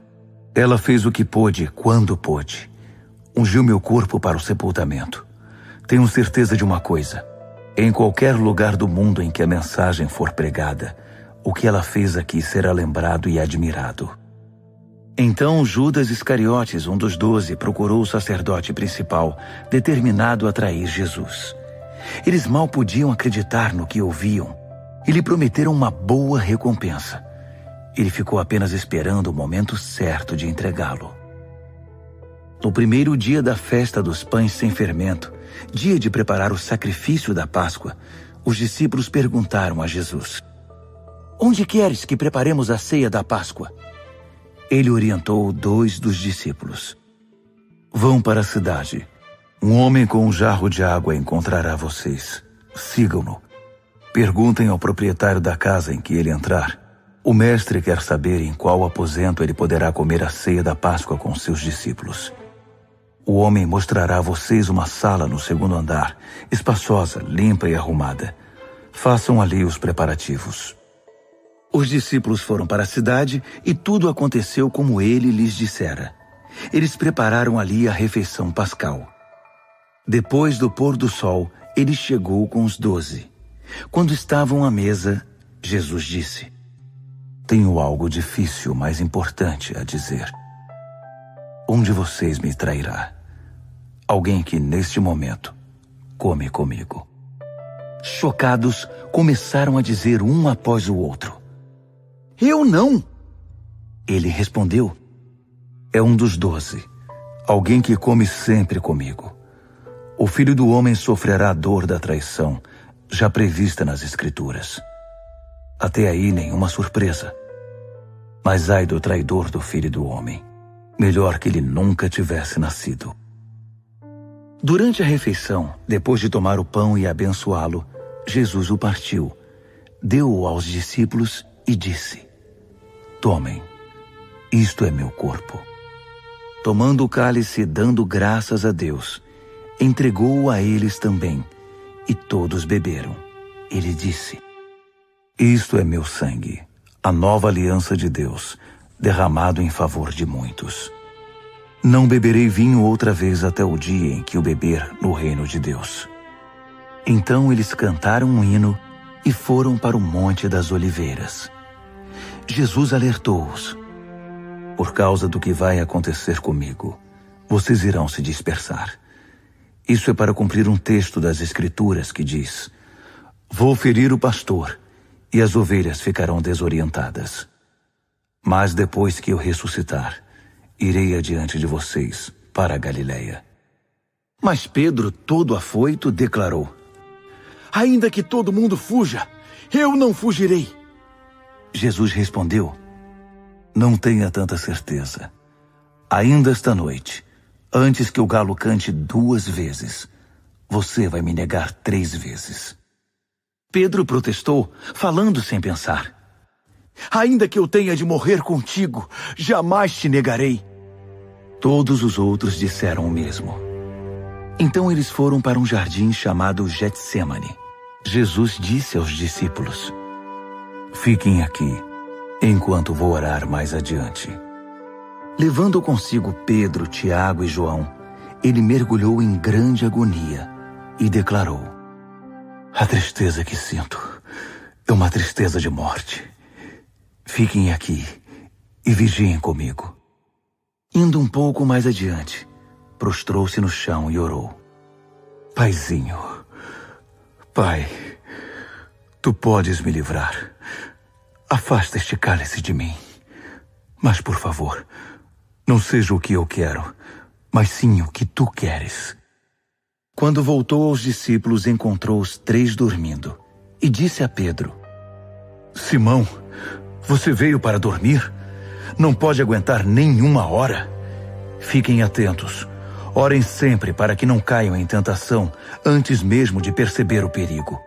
Ela fez o que pôde, quando pôde. Ungiu meu corpo para o sepultamento. Tenho certeza de uma coisa. Em qualquer lugar do mundo em que a mensagem for pregada, o que ela fez aqui será lembrado e admirado. Então Judas Iscariotes, um dos 12, procurou o sacerdote principal, determinado a trair Jesus. Eles mal podiam acreditar no que ouviam e lhe prometeram uma boa recompensa. Ele ficou apenas esperando o momento certo de entregá-lo. No primeiro dia da festa dos pães sem fermento, dia de preparar o sacrifício da Páscoa, os discípulos perguntaram a Jesus: Onde queres que preparemos a ceia da Páscoa? Ele orientou 2 dos discípulos. Vão para a cidade. Um homem com um jarro de água encontrará vocês. Sigam-no. Perguntem ao proprietário da casa em que ele entrar. O mestre quer saber em qual aposento ele poderá comer a ceia da Páscoa com seus discípulos. O homem mostrará a vocês uma sala no 2º andar, espaçosa, limpa e arrumada. Façam ali os preparativos. Os discípulos foram para a cidade e tudo aconteceu como ele lhes dissera. Eles prepararam ali a refeição pascal. Depois do pôr do sol, ele chegou com os 12. Quando estavam à mesa, Jesus disse: tenho algo difícil, mas importante a dizer. Um de vocês me trairá. Alguém que, neste momento, come comigo. Chocados, começaram a dizer um após o outro: eu não! Ele respondeu: é um dos 12, alguém que come sempre comigo. O Filho do Homem sofrerá a dor da traição, já prevista nas Escrituras. Até aí nenhuma surpresa. Mas ai do traidor do Filho do Homem. Melhor que ele nunca tivesse nascido. Durante a refeição, depois de tomar o pão e abençoá-lo, Jesus o partiu, deu-o aos discípulos e disse: tomem, isto é meu corpo. Tomando o cálice e dando graças a Deus, entregou-o a eles também, e todos beberam. Ele disse: isto é meu sangue, a nova aliança de Deus, derramado em favor de muitos. Não beberei vinho outra vez até o dia em que o beber no reino de Deus. Então eles cantaram um hino e foram para o Monte das Oliveiras. Jesus alertou-os: por causa do que vai acontecer comigo, vocês irão se dispersar. Isso é para cumprir um texto das Escrituras que diz: vou ferir o pastor, e as ovelhas ficarão desorientadas. Mas depois que eu ressuscitar, irei adiante de vocês para a Galileia. Mas Pedro, todo afoito, declarou: ainda que todo mundo fuja, eu não fugirei. Jesus respondeu: não tenha tanta certeza. Ainda esta noite, antes que o galo cante 2 vezes, você vai me negar 3 vezes. Pedro protestou, falando sem pensar: ainda que eu tenha de morrer contigo, jamais te negarei. Todos os outros disseram o mesmo. Então eles foram para um jardim chamado Getsêmani. Jesus disse aos discípulos: fiquem aqui, enquanto vou orar mais adiante. Levando consigo Pedro, Tiago e João, ele mergulhou em grande agonia e declarou: a tristeza que sinto é uma tristeza de morte. Fiquem aqui e vigiem comigo. Indo um pouco mais adiante, prostrou-se no chão e orou: Paizinho, Pai, tu podes me livrar. Afasta este cálice de mim. Mas, por favor, não seja o que eu quero, mas sim o que tu queres. Quando voltou aos discípulos, encontrou os 3 dormindo e disse a Pedro: Simão, você veio para dormir? Não pode aguentar nem 1 hora? Fiquem atentos. Orem sempre para que não caiam em tentação antes mesmo de perceber o perigo.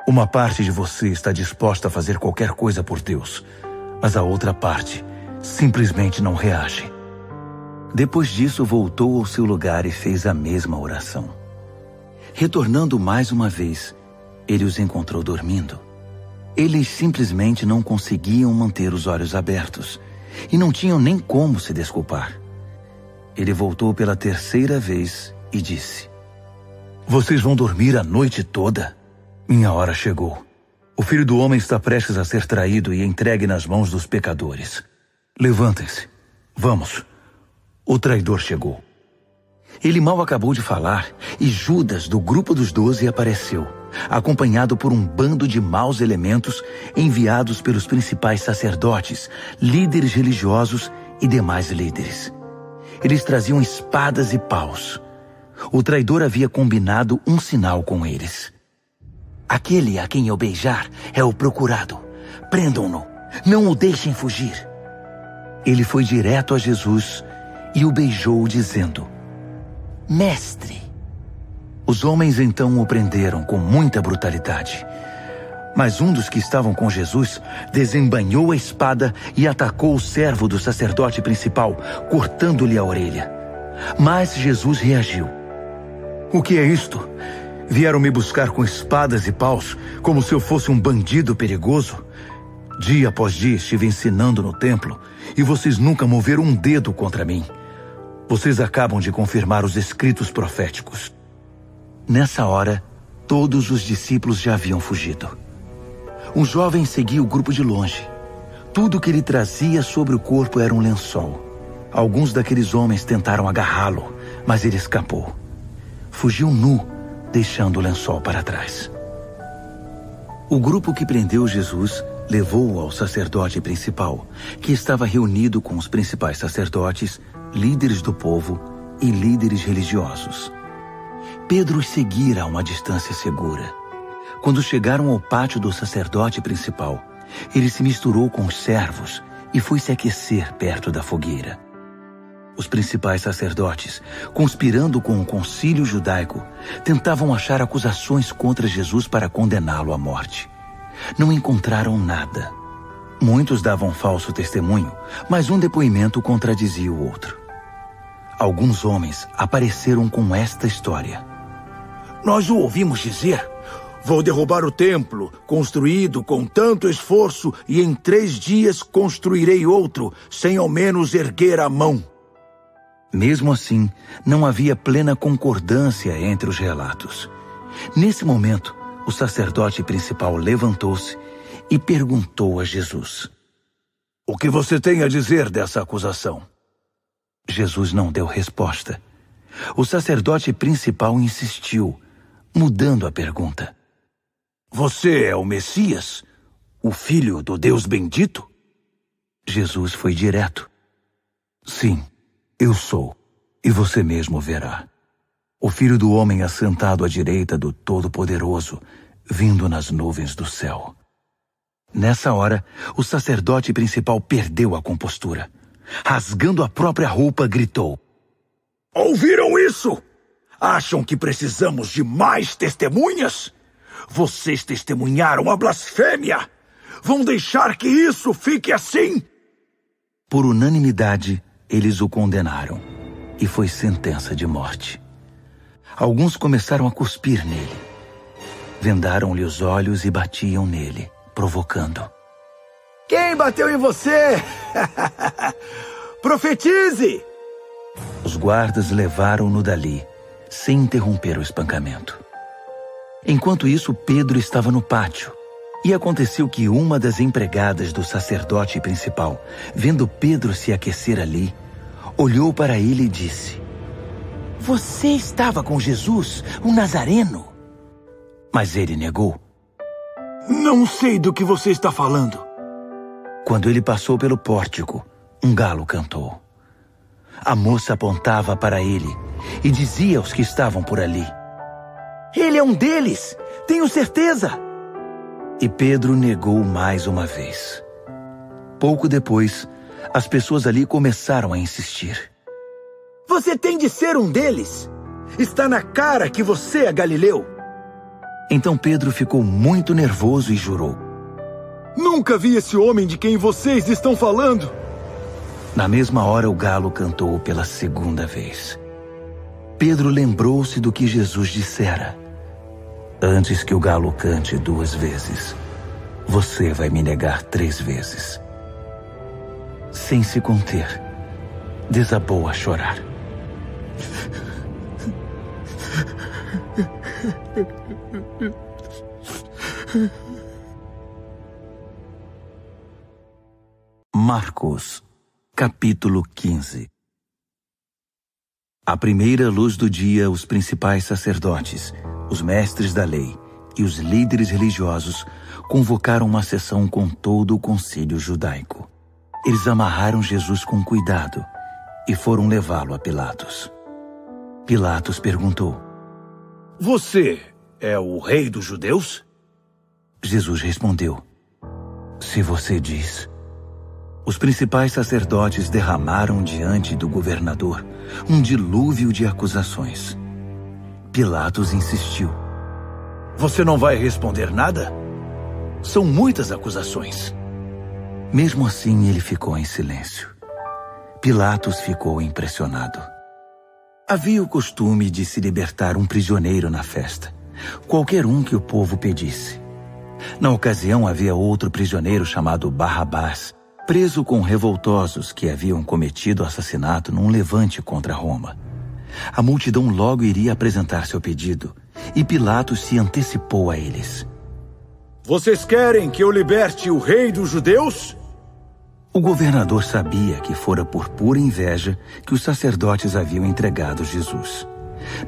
Uma parte de você está disposta a fazer qualquer coisa por Deus, mas a outra parte simplesmente não reage. Depois disso, voltou ao seu lugar e fez a mesma oração. Retornando mais uma vez, ele os encontrou dormindo. Eles simplesmente não conseguiam manter os olhos abertos e não tinham nem como se desculpar. Ele voltou pela 3ª vez e disse: Vocês vão dormir a noite toda? Minha hora chegou. O Filho do Homem está prestes a ser traído e entregue nas mãos dos pecadores. Levantem-se. Vamos. O traidor chegou. Ele mal acabou de falar e Judas, do grupo dos 12, apareceu, acompanhado por um bando de maus elementos enviados pelos principais sacerdotes, líderes religiosos e demais líderes. Eles traziam espadas e paus. O traidor havia combinado um sinal com eles. Aquele a quem eu beijar é o procurado. Prendam-no. Não o deixem fugir. Ele foi direto a Jesus e o beijou, dizendo: Mestre. Os homens então o prenderam com muita brutalidade. Mas um dos que estavam com Jesus desembainhou a espada e atacou o servo do sacerdote principal, cortando-lhe a orelha. Mas Jesus reagiu. O que é isto? Vieram me buscar com espadas e paus, como se eu fosse um bandido perigoso? Dia após dia estive ensinando no templo, e vocês nunca moveram um dedo contra mim. Vocês acabam de confirmar os escritos proféticos. Nessa hora, todos os discípulos já haviam fugido. Um jovem seguia o grupo de longe. Tudo que ele trazia sobre o corpo era um lençol. Alguns daqueles homens tentaram agarrá-lo, mas ele escapou. Fugiu nu, deixando o lençol para trás. O grupo que prendeu Jesus levou-o ao sacerdote principal, que estava reunido com os principais sacerdotes, líderes do povo e líderes religiosos. Pedro os seguira a uma distância segura. Quando chegaram ao pátio do sacerdote principal, ele se misturou com os servos e foi se aquecer perto da fogueira. Os principais sacerdotes, conspirando com o concílio judaico, tentavam achar acusações contra Jesus para condená-lo à morte. Não encontraram nada. Muitos davam falso testemunho, mas um depoimento contradizia o outro. Alguns homens apareceram com esta história. Nós o ouvimos dizer: vou derrubar o templo, construído com tanto esforço, e em 3 dias construirei outro, sem ao menos erguer a mão. Mesmo assim, não havia plena concordância entre os relatos. Nesse momento, o sacerdote principal levantou-se e perguntou a Jesus: O que você tem a dizer dessa acusação? Jesus não deu resposta. O sacerdote principal insistiu, mudando a pergunta. Você é o Messias, o Filho do Deus bendito? Jesus foi direto. Sim, eu sou, e você mesmo verá. O Filho do Homem assentado à direita do Todo-Poderoso, vindo nas nuvens do céu. Nessa hora, o sacerdote principal perdeu a compostura. Rasgando a própria roupa, gritou: Ouviram isso? Acham que precisamos de mais testemunhas? Vocês testemunharam a blasfêmia. Vão deixar que isso fique assim? Por unanimidade, eles o condenaram, e foi sentença de morte. Alguns começaram a cuspir nele. Vendaram-lhe os olhos e batiam nele, provocando. Quem bateu em você? Profetize! Os guardas levaram-no dali, sem interromper o espancamento. Enquanto isso, Pedro estava no pátio. E aconteceu que uma das empregadas do sacerdote principal, vendo Pedro se aquecer ali, olhou para ele e disse: Você estava com Jesus, o Nazareno? Mas ele negou. Não sei do que você está falando. Quando ele passou pelo pórtico, um galo cantou. A moça apontava para ele e dizia aos que estavam por ali: Ele é um deles, tenho certeza. E Pedro negou mais uma vez. Pouco depois, as pessoas ali começaram a insistir. Você tem de ser um deles. Está na cara que você é Galileu. Então Pedro ficou muito nervoso e jurou: Nunca vi esse homem de quem vocês estão falando. Na mesma hora, o galo cantou pela segunda vez. Pedro lembrou-se do que Jesus dissera: Antes que o galo cante 2 vezes, você vai me negar 3 vezes. Sem se conter, desabou a chorar. Marcos, capítulo 15. À primeira luz do dia, os principais sacerdotes, os mestres da lei e os líderes religiosos convocaram uma sessão com todo o concílio judaico. Eles amarraram Jesus com cuidado e foram levá-lo a Pilatos. Pilatos perguntou: Você é o rei dos judeus? Jesus respondeu: Se você diz. Os principais sacerdotes derramaram diante do governador um dilúvio de acusações. Pilatos insistiu: Você não vai responder nada? São muitas acusações. Mesmo assim, ele ficou em silêncio. Pilatos ficou impressionado. Havia o costume de se libertar um prisioneiro na festa, qualquer um que o povo pedisse. Na ocasião, havia outro prisioneiro chamado Barrabás, preso com revoltosos que haviam cometido assassinato num levante contra Roma. A multidão logo iria apresentar seu pedido, e Pilatos se antecipou a eles. Vocês querem que eu liberte o rei dos judeus? O governador sabia que fora por pura inveja que os sacerdotes haviam entregado Jesus.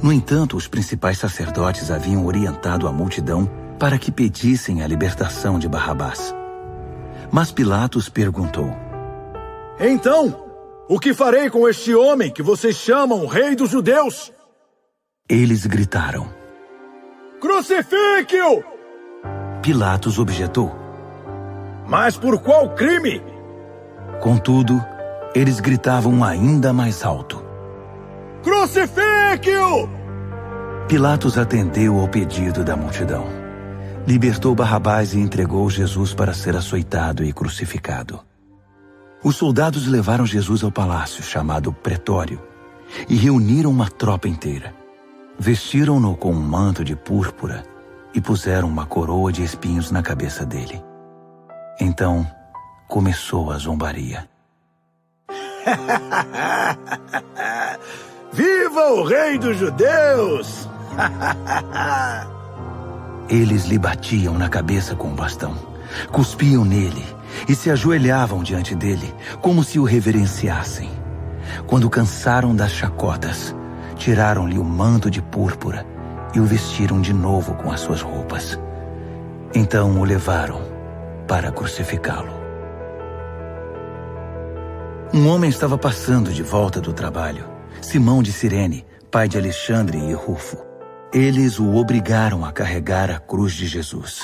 No entanto, os principais sacerdotes haviam orientado a multidão para que pedissem a libertação de Barrabás. Mas Pilatos perguntou: Então, o que farei com este homem que vocês chamam rei dos judeus? Eles gritaram: Crucifique-o! Pilatos objetou: Mas por qual crime? Contudo, eles gritavam ainda mais alto: Crucifique-o! Pilatos atendeu ao pedido da multidão. Libertou Barrabás e entregou Jesus para ser açoitado e crucificado. Os soldados levaram Jesus ao palácio, chamado Pretório, e reuniram uma tropa inteira. Vestiram-no com um manto de púrpura e puseram uma coroa de espinhos na cabeça dele. Então, começou a zombaria. Viva o rei dos judeus! Eles lhe batiam na cabeça com um bastão, cuspiam nele e se ajoelhavam diante dele, como se o reverenciassem. Quando cansaram das chacotas, tiraram-lhe o manto de púrpura e o vestiram de novo com as suas roupas. Então o levaram para crucificá-lo. Um homem estava passando de volta do trabalho, Simão de Cirene, pai de Alexandre e Rufo. Eles o obrigaram a carregar a cruz de Jesus.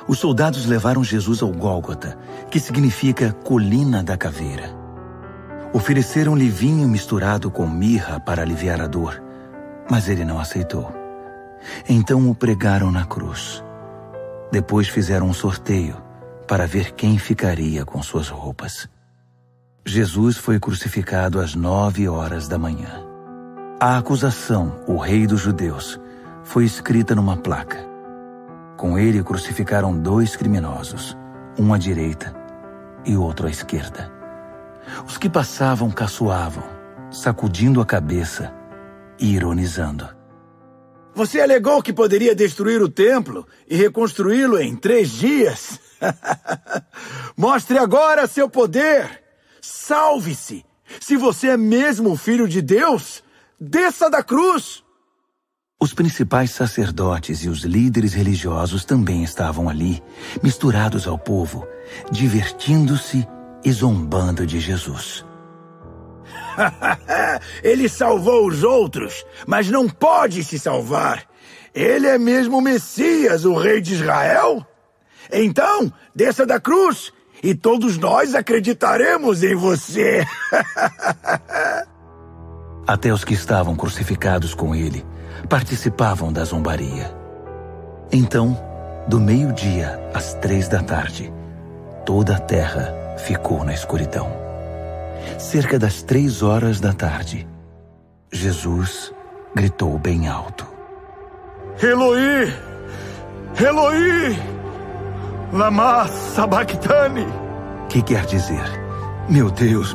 Os soldados levaram Jesus ao Gólgota, que significa colina da caveira. Ofereceram-lhe vinho misturado com mirra para aliviar a dor, mas ele não aceitou. Então o pregaram na cruz. Depois fizeram um sorteio para ver quem ficaria com suas roupas. Jesus foi crucificado às 9 horas da manhã. A acusação, o rei dos judeus, foi escrita numa placa. Com ele crucificaram 2 criminosos, um à direita e outro à esquerda. Os que passavam caçoavam, sacudindo a cabeça e ironizando. Você alegou que poderia destruir o templo e reconstruí-lo em 3 dias? Mostre agora seu poder! Salve-se! Se você é mesmo o Filho de Deus, desça da cruz! Os principais sacerdotes e os líderes religiosos também estavam ali, misturados ao povo, divertindo-se e zombando de Jesus. Ele salvou os outros, mas não pode se salvar. Ele é mesmo o Messias, o rei de Israel? Então, desça da cruz e todos nós acreditaremos em você. Até os que estavam crucificados com ele participavam da zombaria. Então, do meio-dia às 3 da tarde, toda a terra ficou na escuridão. Cerca das 3 horas da tarde, Jesus gritou bem alto: Eloi, Eloi, lama sabachthani. Que quer dizer: meu Deus,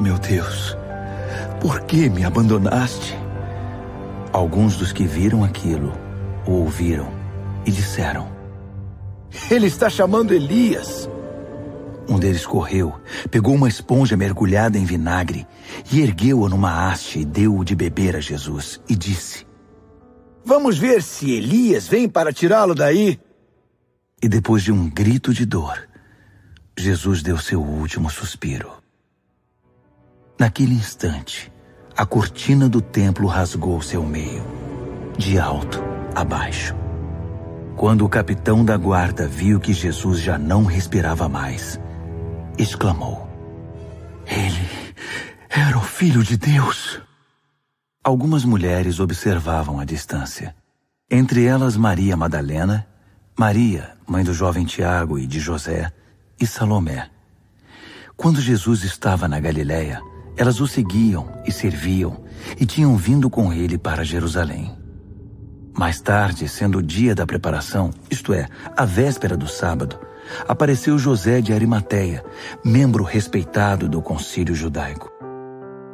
por que me abandonaste? Alguns dos que viram aquilo o ouviram e disseram: Ele está chamando Elias. Um deles correu, pegou uma esponja mergulhada em vinagre e ergueu-a numa haste e deu-o de beber a Jesus e disse: Vamos ver se Elias vem para tirá-lo daí. E depois de um grito de dor, Jesus deu seu último suspiro. Naquele instante, a cortina do templo rasgou-se ao meio, de alto a baixo. Quando o capitão da guarda viu que Jesus já não respirava mais, exclamou: Ele era o Filho de Deus. Algumas mulheres observavam à distância. Entre elas Maria Madalena, Maria, mãe do jovem Tiago e de José, e Salomé. Quando Jesus estava na Galiléia, elas o seguiam e serviam e tinham vindo com ele para Jerusalém. Mais tarde, sendo o dia da preparação, isto é, a véspera do sábado, apareceu José de Arimateia, membro respeitado do concílio judaico.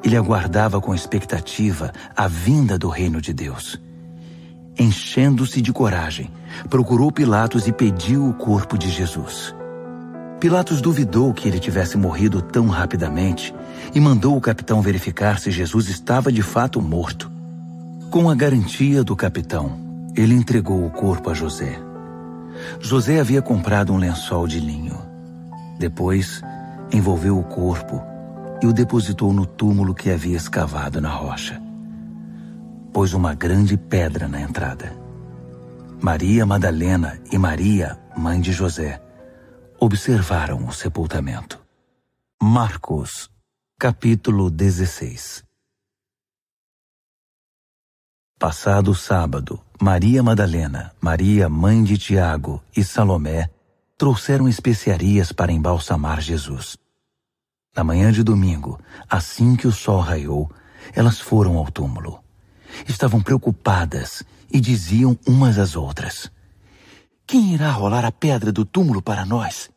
Ele aguardava com expectativa a vinda do reino de Deus. Enchendo-se de coragem, procurou Pilatos e pediu o corpo de Jesus. Pilatos duvidou que ele tivesse morrido tão rapidamente e mandou o capitão verificar se Jesus estava de fato morto. Com a garantia do capitão, ele entregou o corpo a José. José havia comprado um lençol de linho. Depois, envolveu o corpo e o depositou no túmulo que havia escavado na rocha. Pôs uma grande pedra na entrada. Maria Madalena e Maria, mãe de José, observaram o sepultamento. Marcos, capítulo 16. Passado o sábado, Maria Madalena, Maria, mãe de Tiago e Salomé trouxeram especiarias para embalsamar Jesus. Na manhã de domingo, assim que o sol raiou, elas foram ao túmulo. Estavam preocupadas e diziam umas às outras: "Quem irá rolar a pedra do túmulo para nós?"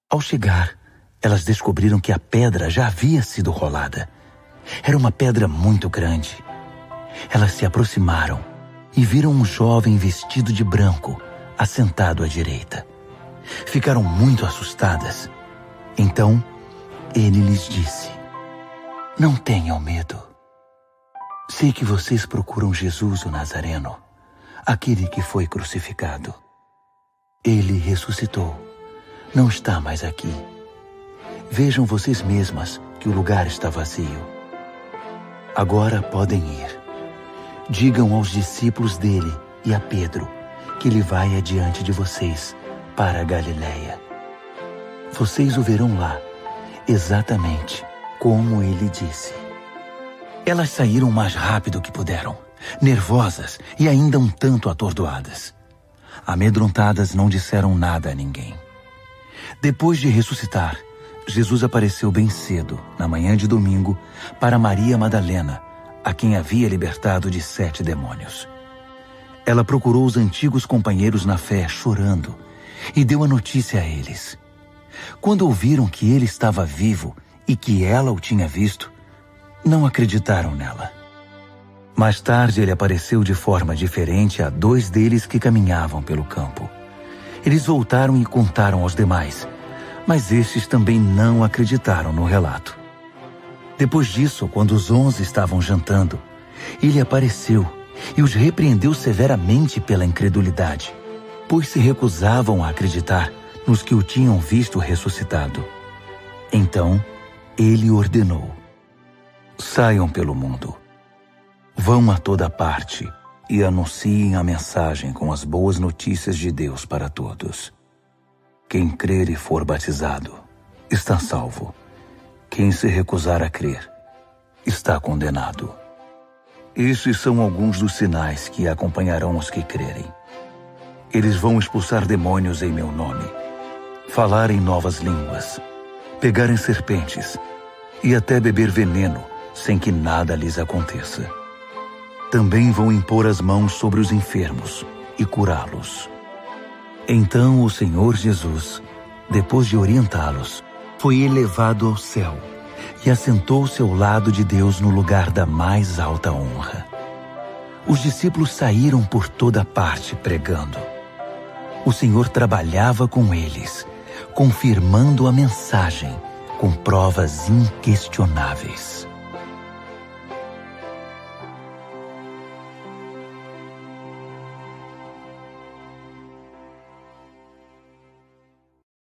Ao chegar, elas descobriram que a pedra já havia sido rolada. Era uma pedra muito grande. Elas se aproximaram e viram um jovem vestido de branco, assentado à direita. Ficaram muito assustadas. Então, ele lhes disse: "Não tenham medo. Sei que vocês procuram Jesus o Nazareno, aquele que foi crucificado. Ele ressuscitou. Não está mais aqui. Vejam vocês mesmas que o lugar está vazio. Agora podem ir. Digam aos discípulos dele e a Pedro que ele vai adiante de vocês para a Galileia. Vocês o verão lá, exatamente como ele disse." Elas saíram o mais rápido que puderam, nervosas e ainda um tanto atordoadas. Amedrontadas, não disseram nada a ninguém. Depois de ressuscitar, Jesus apareceu bem cedo, na manhã de domingo, para Maria Madalena, a quem havia libertado de 7 demônios. Ela procurou os antigos companheiros na fé, chorando, e deu a notícia a eles. Quando ouviram que ele estava vivo e que ela o tinha visto, não acreditaram nela. Mais tarde, ele apareceu de forma diferente a 2 deles que caminhavam pelo campo. Eles voltaram e contaram aos demais, mas estes também não acreditaram no relato. Depois disso, quando os 11 estavam jantando, ele apareceu e os repreendeu severamente pela incredulidade, pois se recusavam a acreditar nos que o tinham visto ressuscitado. Então, ele ordenou: "Saiam pelo mundo. Vão a toda parte e anunciem a mensagem com as boas notícias de Deus para todos. Quem crer e for batizado está salvo. Quem se recusar a crer está condenado. Estes são alguns dos sinais que acompanharão os que crerem. Eles vão expulsar demônios em meu nome, falar em novas línguas, pegar em serpentes e até beber veneno sem que nada lhes aconteça. Também vão impor as mãos sobre os enfermos e curá-los." Então o Senhor Jesus, depois de orientá-los, foi elevado ao céu e assentou-se ao lado de Deus no lugar da mais alta honra. Os discípulos saíram por toda parte pregando. O Senhor trabalhava com eles, confirmando a mensagem com provas inquestionáveis.